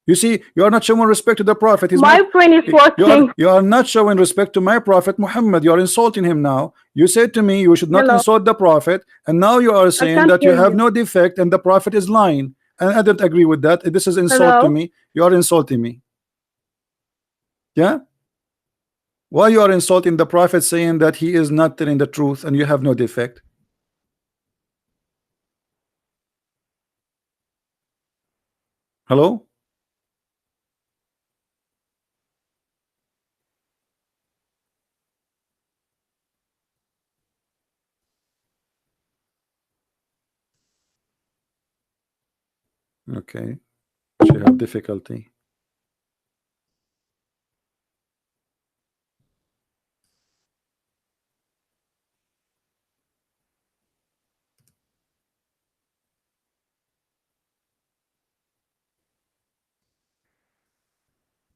You see, you are not showing respect to the Prophet. My brain is working. You are not showing respect to my Prophet Muhammad. You are insulting him now. You said to me you should not insult the Prophet, and now you are saying that you have no defect and the Prophet is lying. And I don't agree with that. This is insult to me. You are insulting me. Yeah? Why you are insulting the Prophet, saying that he is not telling the truth and you have no defect? Hello? Okay, she have difficulty.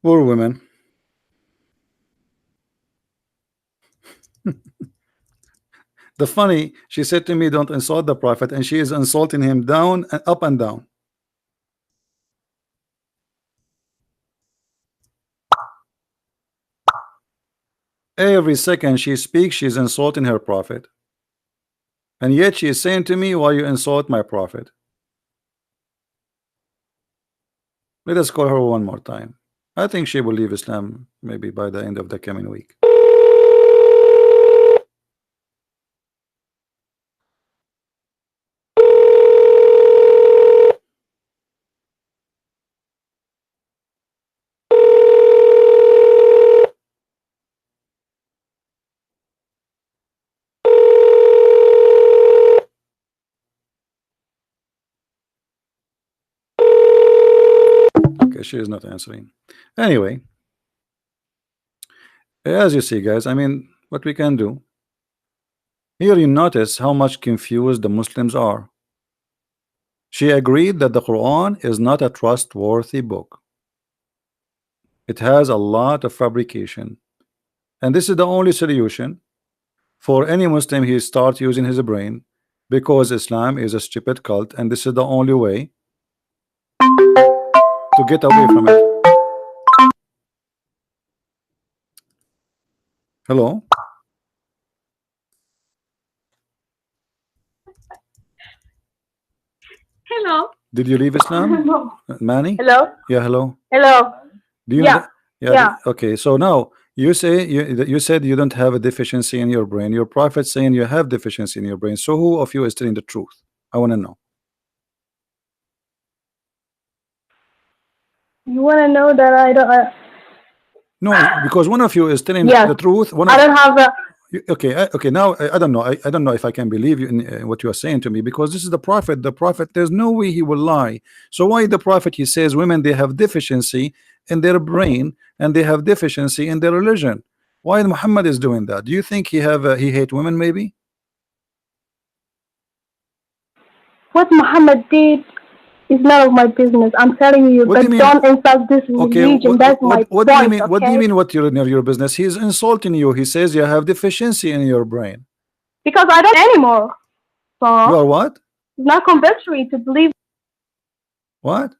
Poor women. The funny, she said to me, don't insult the Prophet, and she is insulting him down and up and down. Every second she speaks, she's insulting her Prophet. And yet she is saying to me, why you insult my Prophet? Let us call her one more time. I think she will leave Islam maybe by the end of the coming week. Okay, she is not answering. Anyway, as you see, guys, I mean, what we can do here, you notice how much confused the Muslims are. She agreed that the Quran is not a trustworthy book. It has a lot of fabrication, and this is the only solution for any Muslim. He starts using his brain, because Islam is a stupid cult, and this is the only way to get away from it. Hello? Hello. Did you leave Islam, Manny? Hello. Yeah, hello. Hello. Do you know yeah. Okay, so now you say you said you don't have a deficiency in your brain. Your Prophet saying you have deficiency in your brain. So who of you is telling the truth? I want to know. You want to know that I don't? No, because one of you is telling the truth. I don't have a. Okay, okay. Now I don't know. I don't know if I can believe you in what you are saying to me, because this is the Prophet. The Prophet, there's no way he will lie. So why the Prophet, he says women, they have deficiency in their brain and they have deficiency in their religion? Why Muhammad is doing that? Do you think he hate women maybe? What Muhammad did is none of my business. I'm telling you, but don't insult this religion. That's my point. What do you mean? What do you mean? What your business? He's insulting you. He says you have deficiency in your brain. Because I don't anymore. So you are what? It's not compulsory to believe. What?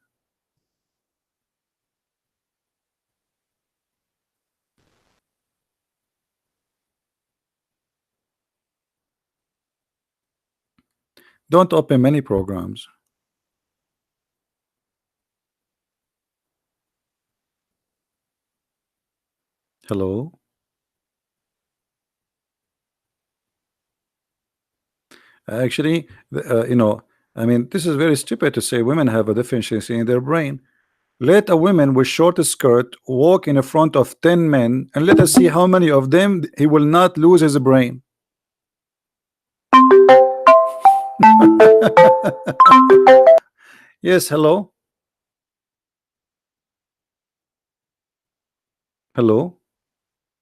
Don't open many programs. Hello. Actually, you know, I mean, this is very stupid to say women have a deficiency in their brain. Let a woman with short skirt walk in front of 10 men, and let us see how many of them he will not lose his brain. Yes, hello. Hello.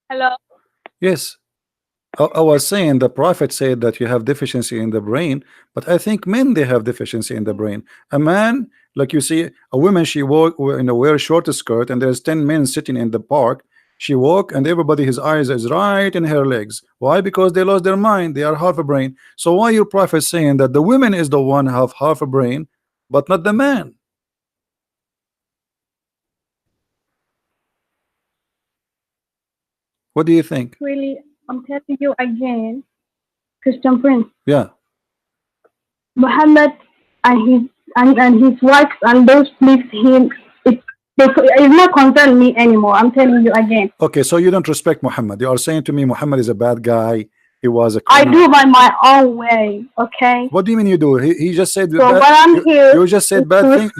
Hello. Yes. I was saying the prophet said that you have deficiency in the brain, but I think men they have deficiency in the brain. A man, like you see, a woman she walk wear a short skirt, and there's 10 men sitting in the park. She walk, and everybody his eyes is right in her legs. Why? Because they lost their mind. They are half a brain. So why your prophet saying that the woman is the one have half a brain, but not the man? What do you think? Really, I'm telling you again, Christian Prince, Yeah. Muhammad and his wife and those leaves him. It's not concern me anymore. I'm telling you again. Okay, so you don't respect Muhammad. You are saying to me Muhammad is a bad guy. He was a I criminal. do by my own way. Okay. What do you mean you do? He just said So bad, what I'm here you just said is bad to thing.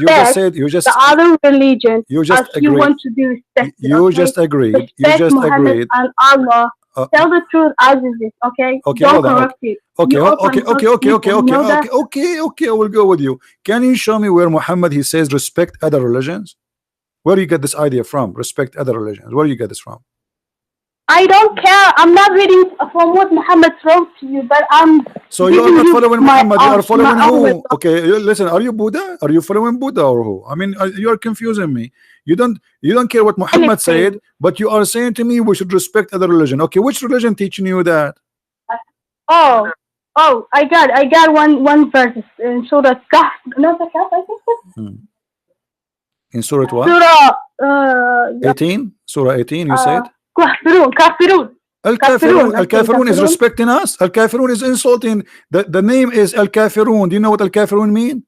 You just the other religion you just as you agreed. want to be respected. You okay? just agreed. You Respect just Muhammad agreed. and Allah. Uh, Tell the truth as it is. Okay. Okay, Don't hold on. corrupt it. Okay, You open okay, those okay, okay, people, okay, you okay, know that? okay. I will go with you. Can you show me where Muhammad he says respect other religions? Where do you get this idea from? Respect other religions. Where do you get this from? I don't care. I'm not reading from what Muhammad wrote to you, but I'm. So you are not following my Muhammad. You are following my own who? way. Okay, listen. Are you Buddha? Are you following Buddha or who? I mean, you are confusing me. You don't care what Muhammad said, but you are saying to me we should respect other religion. Okay, which religion teaching you that? Oh, I got one verse in Surah Kahf. No, the Kahf, I think. In Surah what? Surah 18? Surah 18, you said? Kafirun. Al-Kafirun. Al-Kafirun is Kafirun. respecting us. Al-Kafirun is insulting. The name is Al-Kafirun. Do you know what Al-Kafirun mean?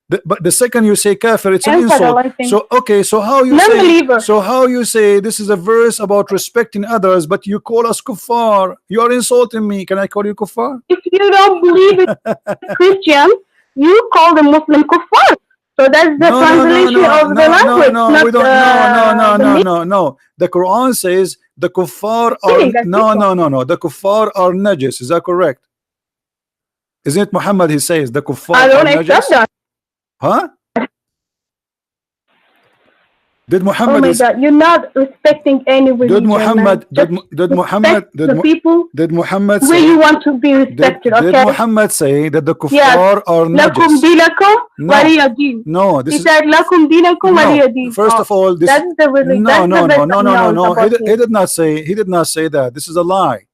But the second you say kafir, it's an insult. So okay, so how you say? Non-believer. So how you say this is a verse about respecting others, but you call us kuffar? You are insulting me. Can I call you kuffar? If you don't believe in Christian, you call the Muslim kuffar. So that's the translation of the language. No. The Quran says the kuffar are no. The kuffar are najis. Is that correct? Isn't it Muhammad? He says the kuffar I don't are accept najis. that. Huh? Did Oh Muhammad? my God! You're not respecting any religion. Did Muhammad? Did the people? Did Muhammad where say? you want to be respected? Did Okay. Muhammad say that the kuffar Yes. are Lakum najis? dinakum No. waliya din. No, this He is said lakum dinakum waliya no. din. First of all, this that's the religion. no. He did not say. He did not say that. This is a lie.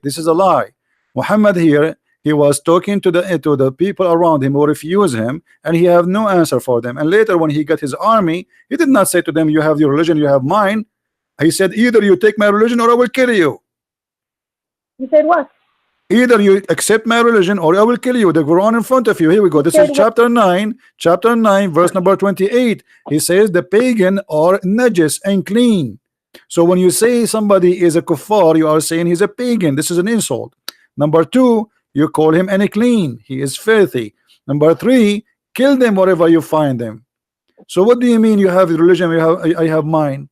This is a lie. Muhammad here, he was talking to the people around him who refuse him, and he have no answer for them. And later, when he got his army, he did not say to them, "You have your religion, you have mine." He said, "Either you take my religion, or I will kill you." He said what? Either you accept my religion, or I will kill you. The Quran in front of you. Here we go. This is chapter 9, verse number 28. He says the pagan are najis and clean. So when you say somebody is a kuffar, you are saying he's a pagan. This is an insult. Number 2, you call him unclean. He is filthy. Number 3, kill them wherever you find them. So what do you mean you have religion? I have mine.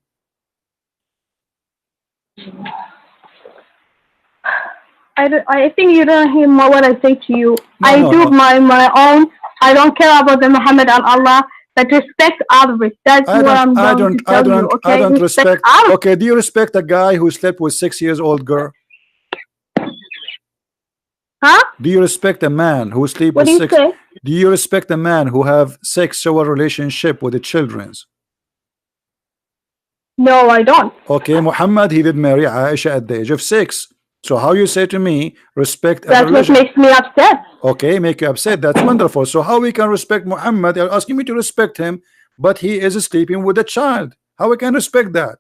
I think you don't hear what I say to you. No. my own. I don't care about the Muhammad and Allah. But respect others. That's what I'm going to tell you. Okay? I don't respect. others. Okay, do you respect a guy who slept with 6 years old girl? Huh? Do you respect a man who sleep What with do you 6? say? Do you respect a man who have sexual relationship with the children's? No, I don't. Okay, Muhammad, he did marry Aisha at the age of 6. So how you say to me respect That's other what religion? makes me upset. Okay, make you upset. That's wonderful. So how we can respect Muhammad? You're asking me to respect him, but he is sleeping with a child. How we can respect that?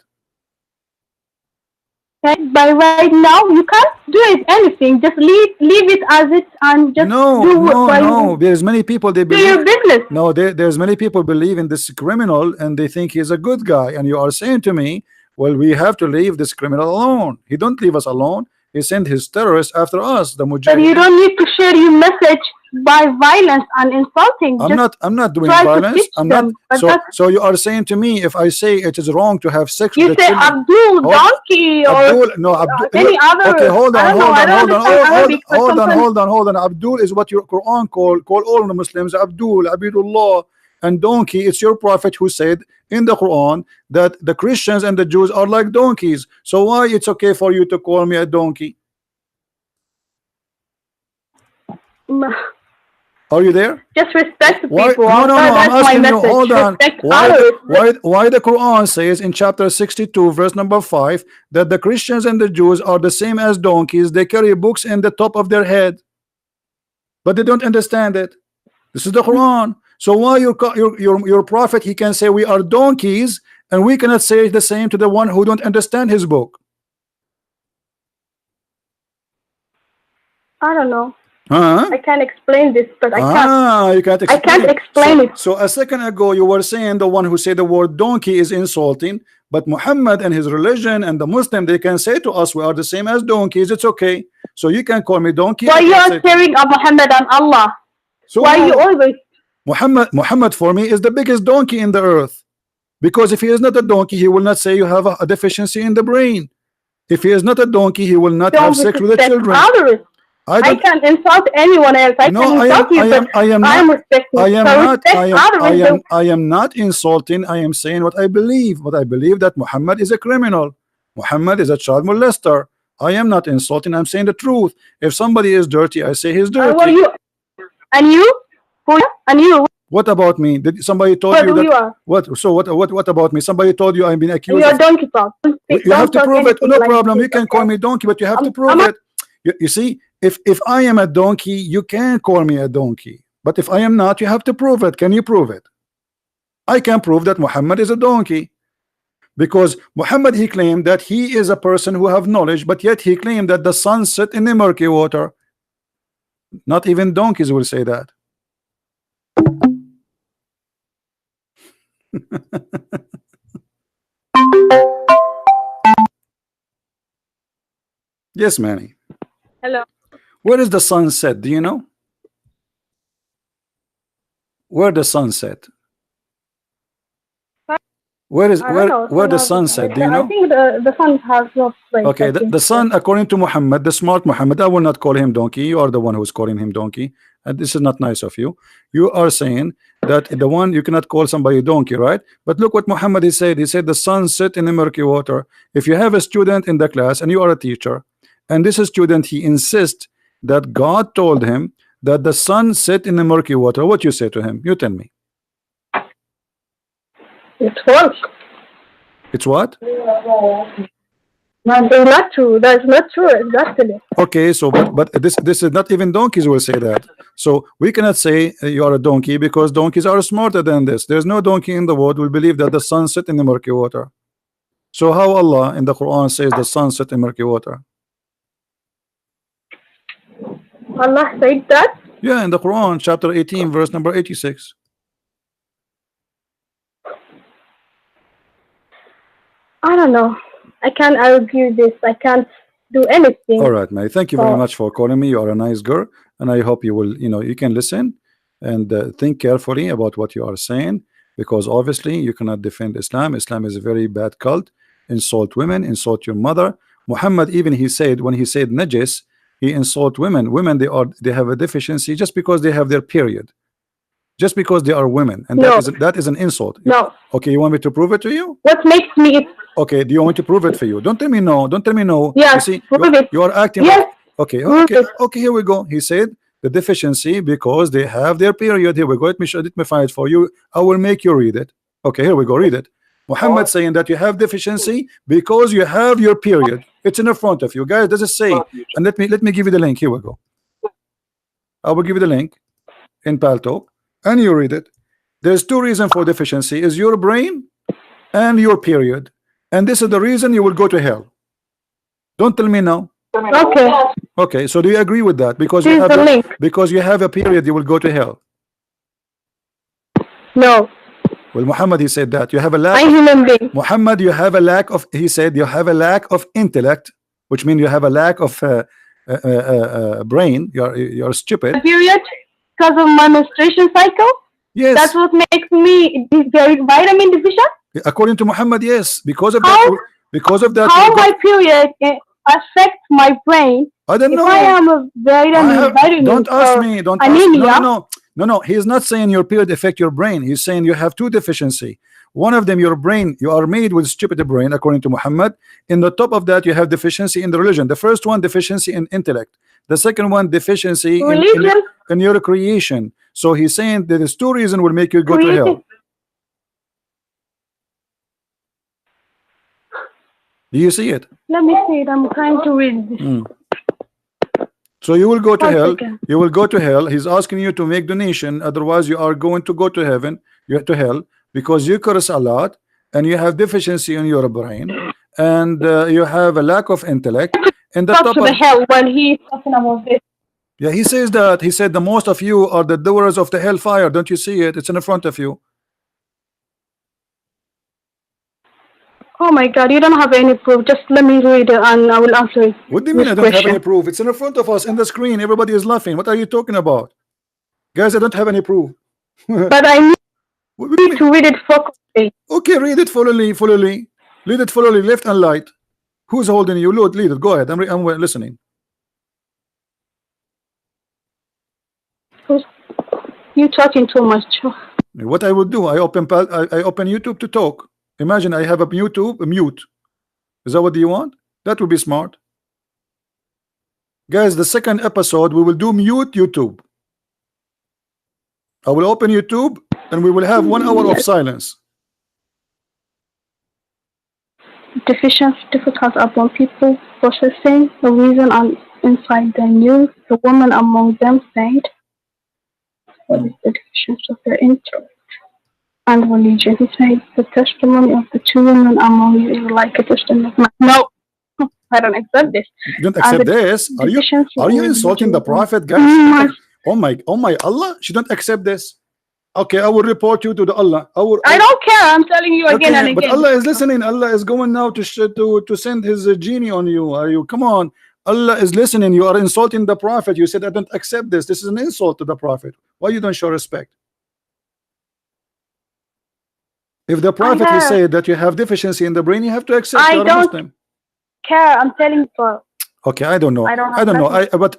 Okay? By right now, you can't do anything. Just leave it as it and just No. There's many people they do your believe. business. No, there's many people believe in this criminal and they think he's a good guy. And you are saying to me, well, we have to leave this criminal alone. He don't leave us alone. He sent his terrorists after us, the But you Mujahideen. don't need to share your message by violence and insulting. I'm not doing try to violence. teach I'm them, not. but So you are saying to me, if I say it is wrong to have sex you with the say children, Abdul, donkey, or any other. Okay, hold I don't know, on. Abdul is what your Quran call all the Muslims Abdul, Abidullah. and donkey, it's your prophet who said in the Quran that the Christians and the Jews are like donkeys. So why it's okay for you to call me a donkey? Are you there? Just respect Why? people. No, I'm That's my asking you, message. hold on. Respect others. Why the Quran says in chapter 62 verse number 5 that the Christians and the Jews are the same as donkeys? They carry books in the top of their head, but they don't understand it. This is the Quran. So why your prophet, he can say we are donkeys, and we cannot say the same to the one who don't understand his book? I don't know. Huh? I can't explain this, but I can't. You can't I can't explain it. So a second ago you were saying the one who said the word donkey is insulting, but Muhammad and his religion and the Muslim, they can say to us we are the same as donkeys. It's okay. So you can call me donkey. Why you are sharing of Muhammad and Allah? So Why you always? Muhammad for me is the biggest donkey in the earth, because if he is not a donkey, he will not say you have a deficiency in the brain. If he is not a donkey, he will not have sex with the children. Others. I can't insult anyone else. I am not insulting. I am saying what I believe. But I believe that Muhammad is a criminal. Muhammad is a child molester. I am not insulting. I'm saying the truth. If somebody is dirty, I say he's dirty. Who are you? And you? Who? And you? What about me? Did somebody told you that? You are? What? So what about me? Somebody told you I've been accused. You're a donkey talk. You have to prove it. No problem. You can call me donkey, but you have to prove it. You see, if I am a donkey, you can call me a donkey. But if I am not, you have to prove it. Can you prove it? I can prove that Muhammad is a donkey, because Muhammad, he claimed that he is a person who have knowledge, but yet he claimed that the sun set in the murky water. Not even donkeys will say that. Yes, Manny. Hello. Where is the sun set? Do you know? Where the sun set? Where the sun set? Do you know? I think the sun has no place. Okay, the sun, according to Muhammad, the smart Muhammad, I will not call him donkey. You are the one who's calling him donkey, and this is not nice of you. You are saying that the one, you cannot call somebody donkey, right? But look what Muhammad he said. He said the sun set in the murky water. If you have a student in the class and you are a teacher, and this student, he insists that God told him that the sun set in the murky water, what you say to him? You tell me. It's false. It's what? It's not true. That's not true. Exactly. Okay, so but this is not even donkeys will say that. So we cannot say you are a donkey, because donkeys are smarter than this. There's no donkey in the world will believe that the sun set in the murky water. So how Allah in the Quran says the sun set in murky water? Allah said that? Yeah, in the Quran, chapter 18, verse number 86. I don't know. I can't argue this. I can't do anything. All right, May. Thank you very much for calling me. You are a nice girl, and I hope you will, you can listen and think carefully about what you are saying, because obviously you cannot defend Islam. Islam is a very bad cult. Insult women, insult your mother. Muhammad, even he said, when he said najis, he insult women. Women, they have a deficiency just because they have their period, just because they are women, and that is an insult. No. Okay, you want me to prove it to you? What makes me? Okay, do you want me to prove it for you? Don't tell me no. Don't tell me no. Yes, you see, prove it. you are acting. Yes. Okay. Here we go. He said the deficiency because they have their period. Here we go. Let me find it for you. I will make you read it. Okay, here we go. Read it. Muhammad saying that you have deficiency because you have your period. It's in the front of you, guys. Does it say? And let me give you the link. Here we go. I will give you the link in Paltalk, and you read it. There's two reasons for deficiency: is your brain and your period, and this is the reason you will go to hell. Don't tell me no. Okay. Okay. So do you agree with that? Because you have a period, you will go to hell. No. Well, Muhammad, he said that you have a lack. I'm human being. Muhammad, you have a lack of. He said you have a lack of intellect, which means you have a lack of brain. You're stupid. Period because of my menstruation cycle. Yes. That's what makes me vitamin deficient. According to Muhammad, yes. Because of that. How my period affects my brain? I don't know. If I am a vitamin don't ask me. Don't anemia. No. No, he's not saying your period affect your brain. He's saying you have two deficiency. One of them, your brain, you are made with stupid brain according to Muhammad. In the top of that, you have deficiency in the religion. The first one, deficiency in intellect. The second one, deficiency in your creation. So he's saying that there's two reasons will make you go to hell. Do you see it? Let me see it. I'm trying to read this. So you will go to hell. You will go to hell. He's asking you to make donation. Otherwise, you are going to go to heaven. You to hell because you curse a lot and you have deficiency in your brain and you have a lack of intellect. And the top to the hell when he's talking about this. Yeah, he says that. He said the most of you are the doers of the hellfire. Don't you see it? It's in front of you. Oh my God, you don't have any proof. Just let me read it and I will answer it. What do you mean I don't have any proof? It's in front of us in the screen. Everybody is laughing. What are you talking about? Guys, I don't have any proof. But I need to read it focusly. Okay, read it fully. Read it fully, left and right. Who's holding you? Lord, lead it. Go ahead. I'm listening. You're talking too much. What I would do, I open YouTube to talk. Imagine I have a mute. Is that what you want? That would be smart. Guys, the second episode we will do mute YouTube. I will open YouTube and we will have 1 hour of silence. Deficiency difficult upon people processing the reason inside the news. The woman among them said, what is the deficiency of their intellect and religion? He said, the testimony of the two women among you is like a testimony of mine. No, I don't accept this. You don't accept this? Are you insulting the prophet, guys? Oh my Allah, she don't accept this. Okay, I will report you to the Allah. I don't care. I'm telling you again and again. But Allah is listening. Allah is going now to send his genie on you. Are you? Come on. Allah is listening. You are insulting the prophet. You said I don't accept this. This is an insult to the prophet. Why you don't show respect? If the prophet will say that you have deficiency in the brain, you have to accept. I don't care. I'm telling you. Okay, I don't know. I don't know.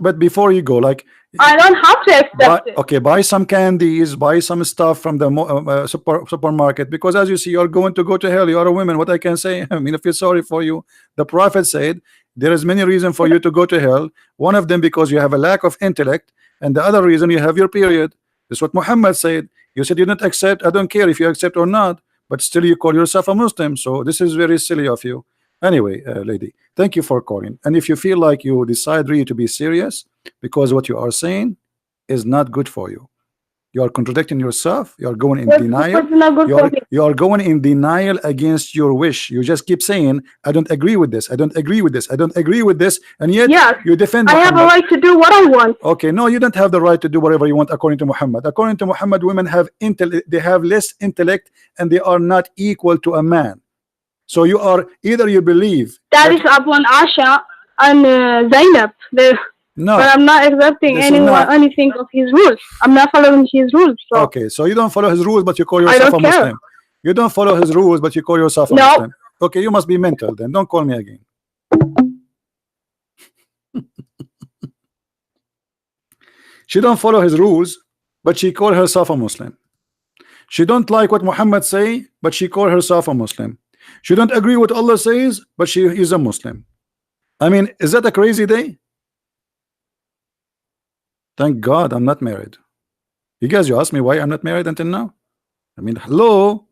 But before you go, like I don't have to accept it. Okay, buy some candies, buy some stuff from the supermarket, because as you see, you're going to go to hell. You are a woman. What I can say, I mean, I feel sorry for you. The prophet said there is many reasons for you to go to hell. One of them because you have a lack of intellect, and the other reason you have your period. That's what Muhammad said. You said you don't accept. I don't care if you accept or not, but still you call yourself a Muslim. So this is very silly of you. Anyway, lady, thank you for calling. And if you feel like you decide really to be serious because what you are saying is not good for you, you are contradicting yourself. You are going in denial. You are going in denial against your wish. You just keep saying, I don't agree with this. I don't agree with this. I don't agree with this. And yet you defend Muhammad. I have a right to do what I want. Okay, no, you don't have the right to do whatever you want according to Muhammad. According to Muhammad, women have they have less intellect and they are not equal to a man. So you are either you believe that is upon Asha and Zainab. No, but I'm not accepting anything of his rules. I'm not following his rules. So. Okay, so you don't follow his rules, but you call yourself a Muslim. You don't follow his rules, but you call yourself a Muslim. Okay, you must be mental then. Don't call me again. She don't follow his rules, but she call herself a Muslim. She don't like what Muhammad say, but she call herself a Muslim. She don't agree with Allah says, but she is a Muslim. I mean, is that a crazy day? Thank God I'm not married. You guys, you ask me why I'm not married until now. I mean, hello,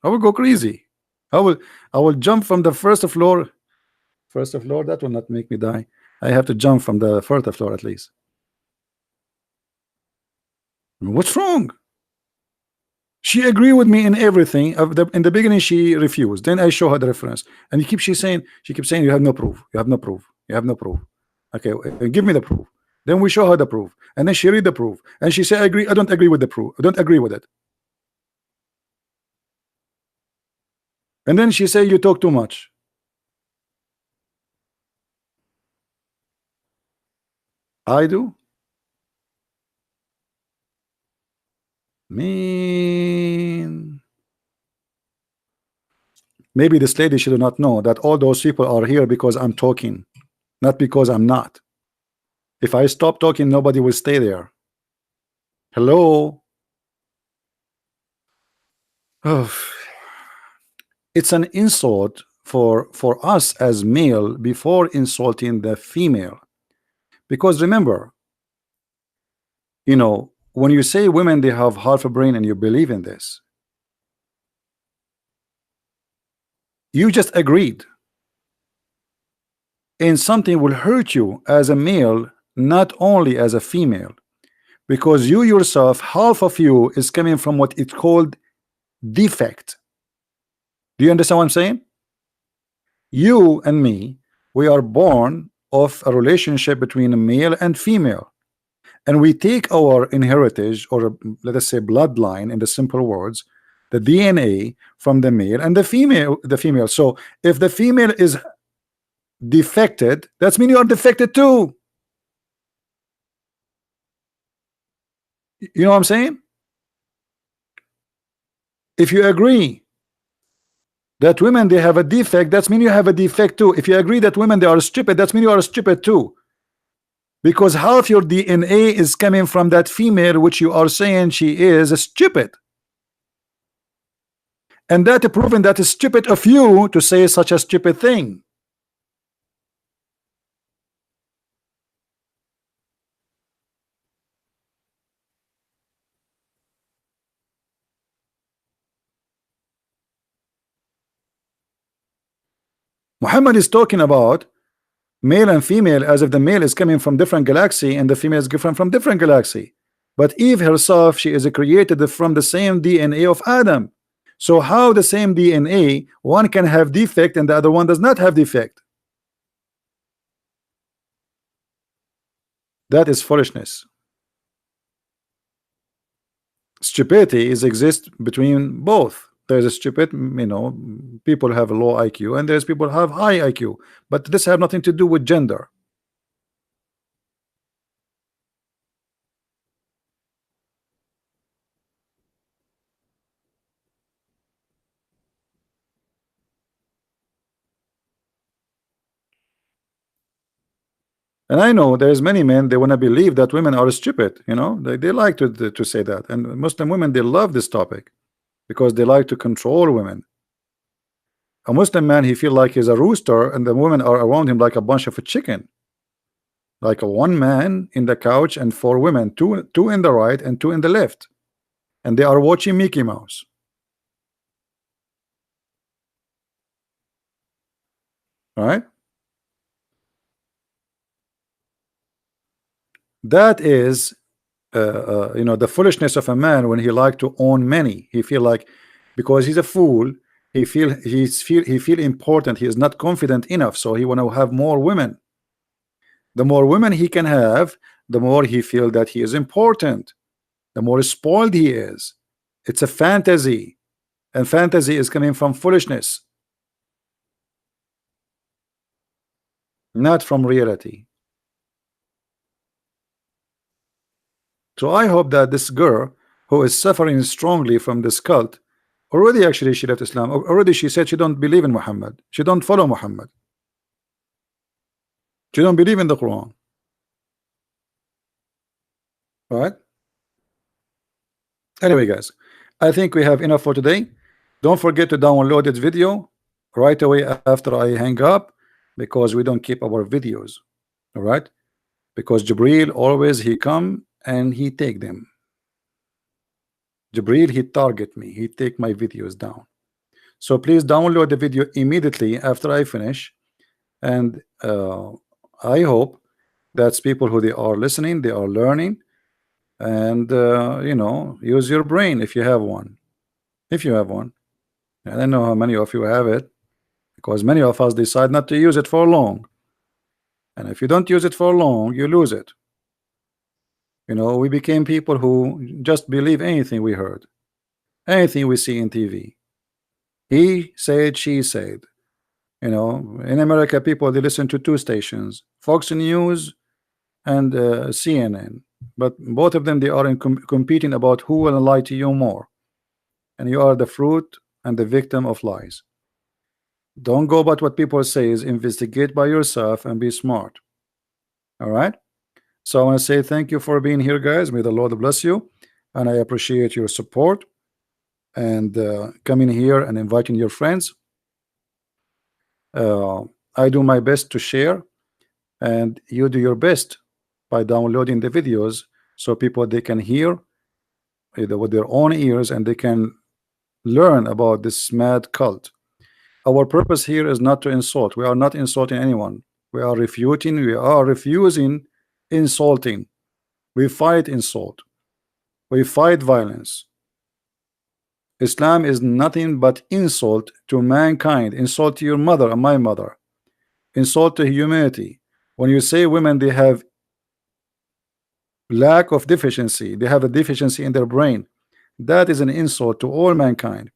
I will go crazy. I will jump from the first floor. First floor, that will not make me die. I have to jump from the fourth floor at least. I mean, what's wrong? She agreed with me in everything. In the beginning, she refused. Then I show her the reference, and she keeps saying, you have no proof. You have no proof. You have no proof. Okay, give me the proof. Then we show her the proof, and then she read the proof, and she said, I agree. I don't agree with the proof. I don't agree with it. And then she said, you talk too much. I do. Mean. Maybe this lady should not know that all those people are here because I'm talking, not because I'm not. If I stop talking, nobody will stay there. Hello. Oh, it's an insult for us as male before insulting the female, because remember, you know, when you say women they have half a brain and you believe in this, you just agreed, and something will hurt you as a male, not only as a female, because you yourself, half of you is coming from what it's called defect. Do you understand what I'm saying? You and me, we are born of a relationship between a male and female, and we take our inheritance, or let us say bloodline, in the simple words, the DNA from the male and the female. So if the female is defected, that's mean you are defected too. You know what I'm saying? If you agree that women they have a defect, that's mean you have a defect too. If you agree that women they are stupid, that's mean you are stupid too, because half your DNA is coming from that female which you are saying she is stupid, and that proven that is stupid of you to say such a stupid thing. Muhammad is talking about male and female as if the male is coming from different galaxy and the female is different from different galaxy. But Eve herself, she is created from the same DNA of Adam. So how the same DNA, one can have defect and the other one does not have defect? That is foolishness. Stupidity is exist between both. There's a stupid, you know, people have a low IQ and there's people have high IQ, but this have nothing to do with gender. And I know there's many men, they want to believe that women are stupid, you know, they like to say that. And Muslim women, they love this topic because they like to control women. A Muslim man, he feel like he's a rooster and the women are around him like a bunch of a chicken. Like a one man in the couch and four women, two in the right and two in the left, and they are watching Mickey Mouse. All right, that is you know, the foolishness of a man when he like to own many. He feel like because he's a fool, he feel important, he is not confident enough, so he want to have more women. The more women he can have, the more he feel that he is important, the more spoiled he is. It's a fantasy, and fantasy is coming from foolishness, not from reality. So I hope that this girl who is suffering strongly from this cult, already actually she left Islam, already she said she don't believe in Muhammad, she don't follow Muhammad, she don't believe in the Quran. All right, anyway guys, I think we have enough for today. Don't forget to download this video right away after I hang up, because we don't keep our videos. All right, because Jibril always he come and he take them. Jibril, he target me, he take my videos down. So please download the video immediately after I finish, and I hope that's people who they are listening, they are learning, and you know, use your brain if you have one. If you have one, I don't know how many of you have it, because many of us decide not to use it for long, and if you don't use it for long, you lose it. You know, we became people who just believe anything we heard, anything we see in TV. He said, she said. You know, in America, people they listen to two stations, Fox News and CNN, but both of them they are competing about who will lie to you more, and you are the fruit and the victim of lies. Don't go about what people say, is investigate by yourself and be smart. All right, So I want to say thank you for being here, guys. May the Lord bless you, and I appreciate your support and coming here and inviting your friends. I do my best to share, and you do your best by downloading the videos so people they can hear either with their own ears and they can learn about this mad cult. Our purpose here is not to insult. We are not insulting anyone. We are refuting. We are refusing insulting. We fight insult. We fight violence. Islam is nothing but insult to mankind, insult to your mother and my mother, insult to humanity. When you say women they have lack of deficiency, they have a deficiency in their brain, that is an insult to all mankind.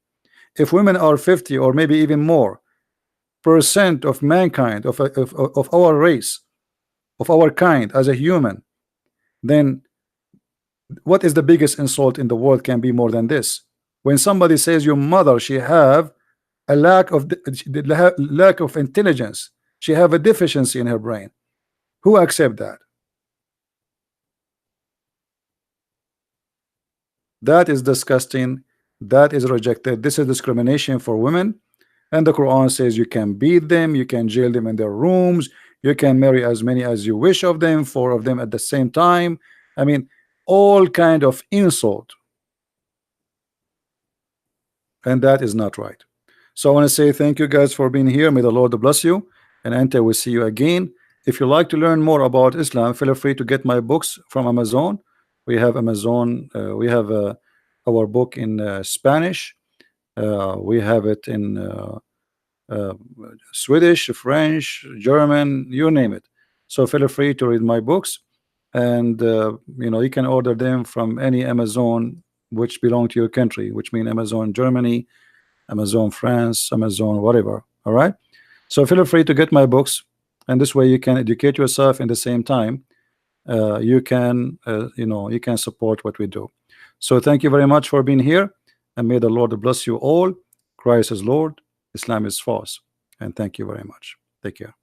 If women are 50 or maybe even more % of mankind, of our race, of our kind as a human, then what is the biggest insult in the world can be more than this? When somebody says your mother, she have a lack of intelligence, she have a deficiency in her brain, who accept that? That is disgusting. That is rejected. This is discrimination for women, and the Quran says you can beat them, you can jail them in their rooms, you can marry as many as you wish of them, 4 of them at the same time. I mean, all kind of insult, and that is not right. So I want to say thank you guys for being here. May the Lord bless you, and Ante will see you again. If you like to learn more about Islam, feel free to get my books from Amazon. We have Amazon. We have our book in Spanish. We have it in Swedish, French, German, you name it. So feel free to read my books, and you know, you can order them from any Amazon which belong to your country, which mean Amazon Germany, Amazon France, Amazon whatever. All right, so feel free to get my books, and this way you can educate yourself in the same time. You can you know, you can support what we do. So thank you very much for being here, and may the Lord bless you all. Christ is Lord, Islam is false, and thank you very much. Take care.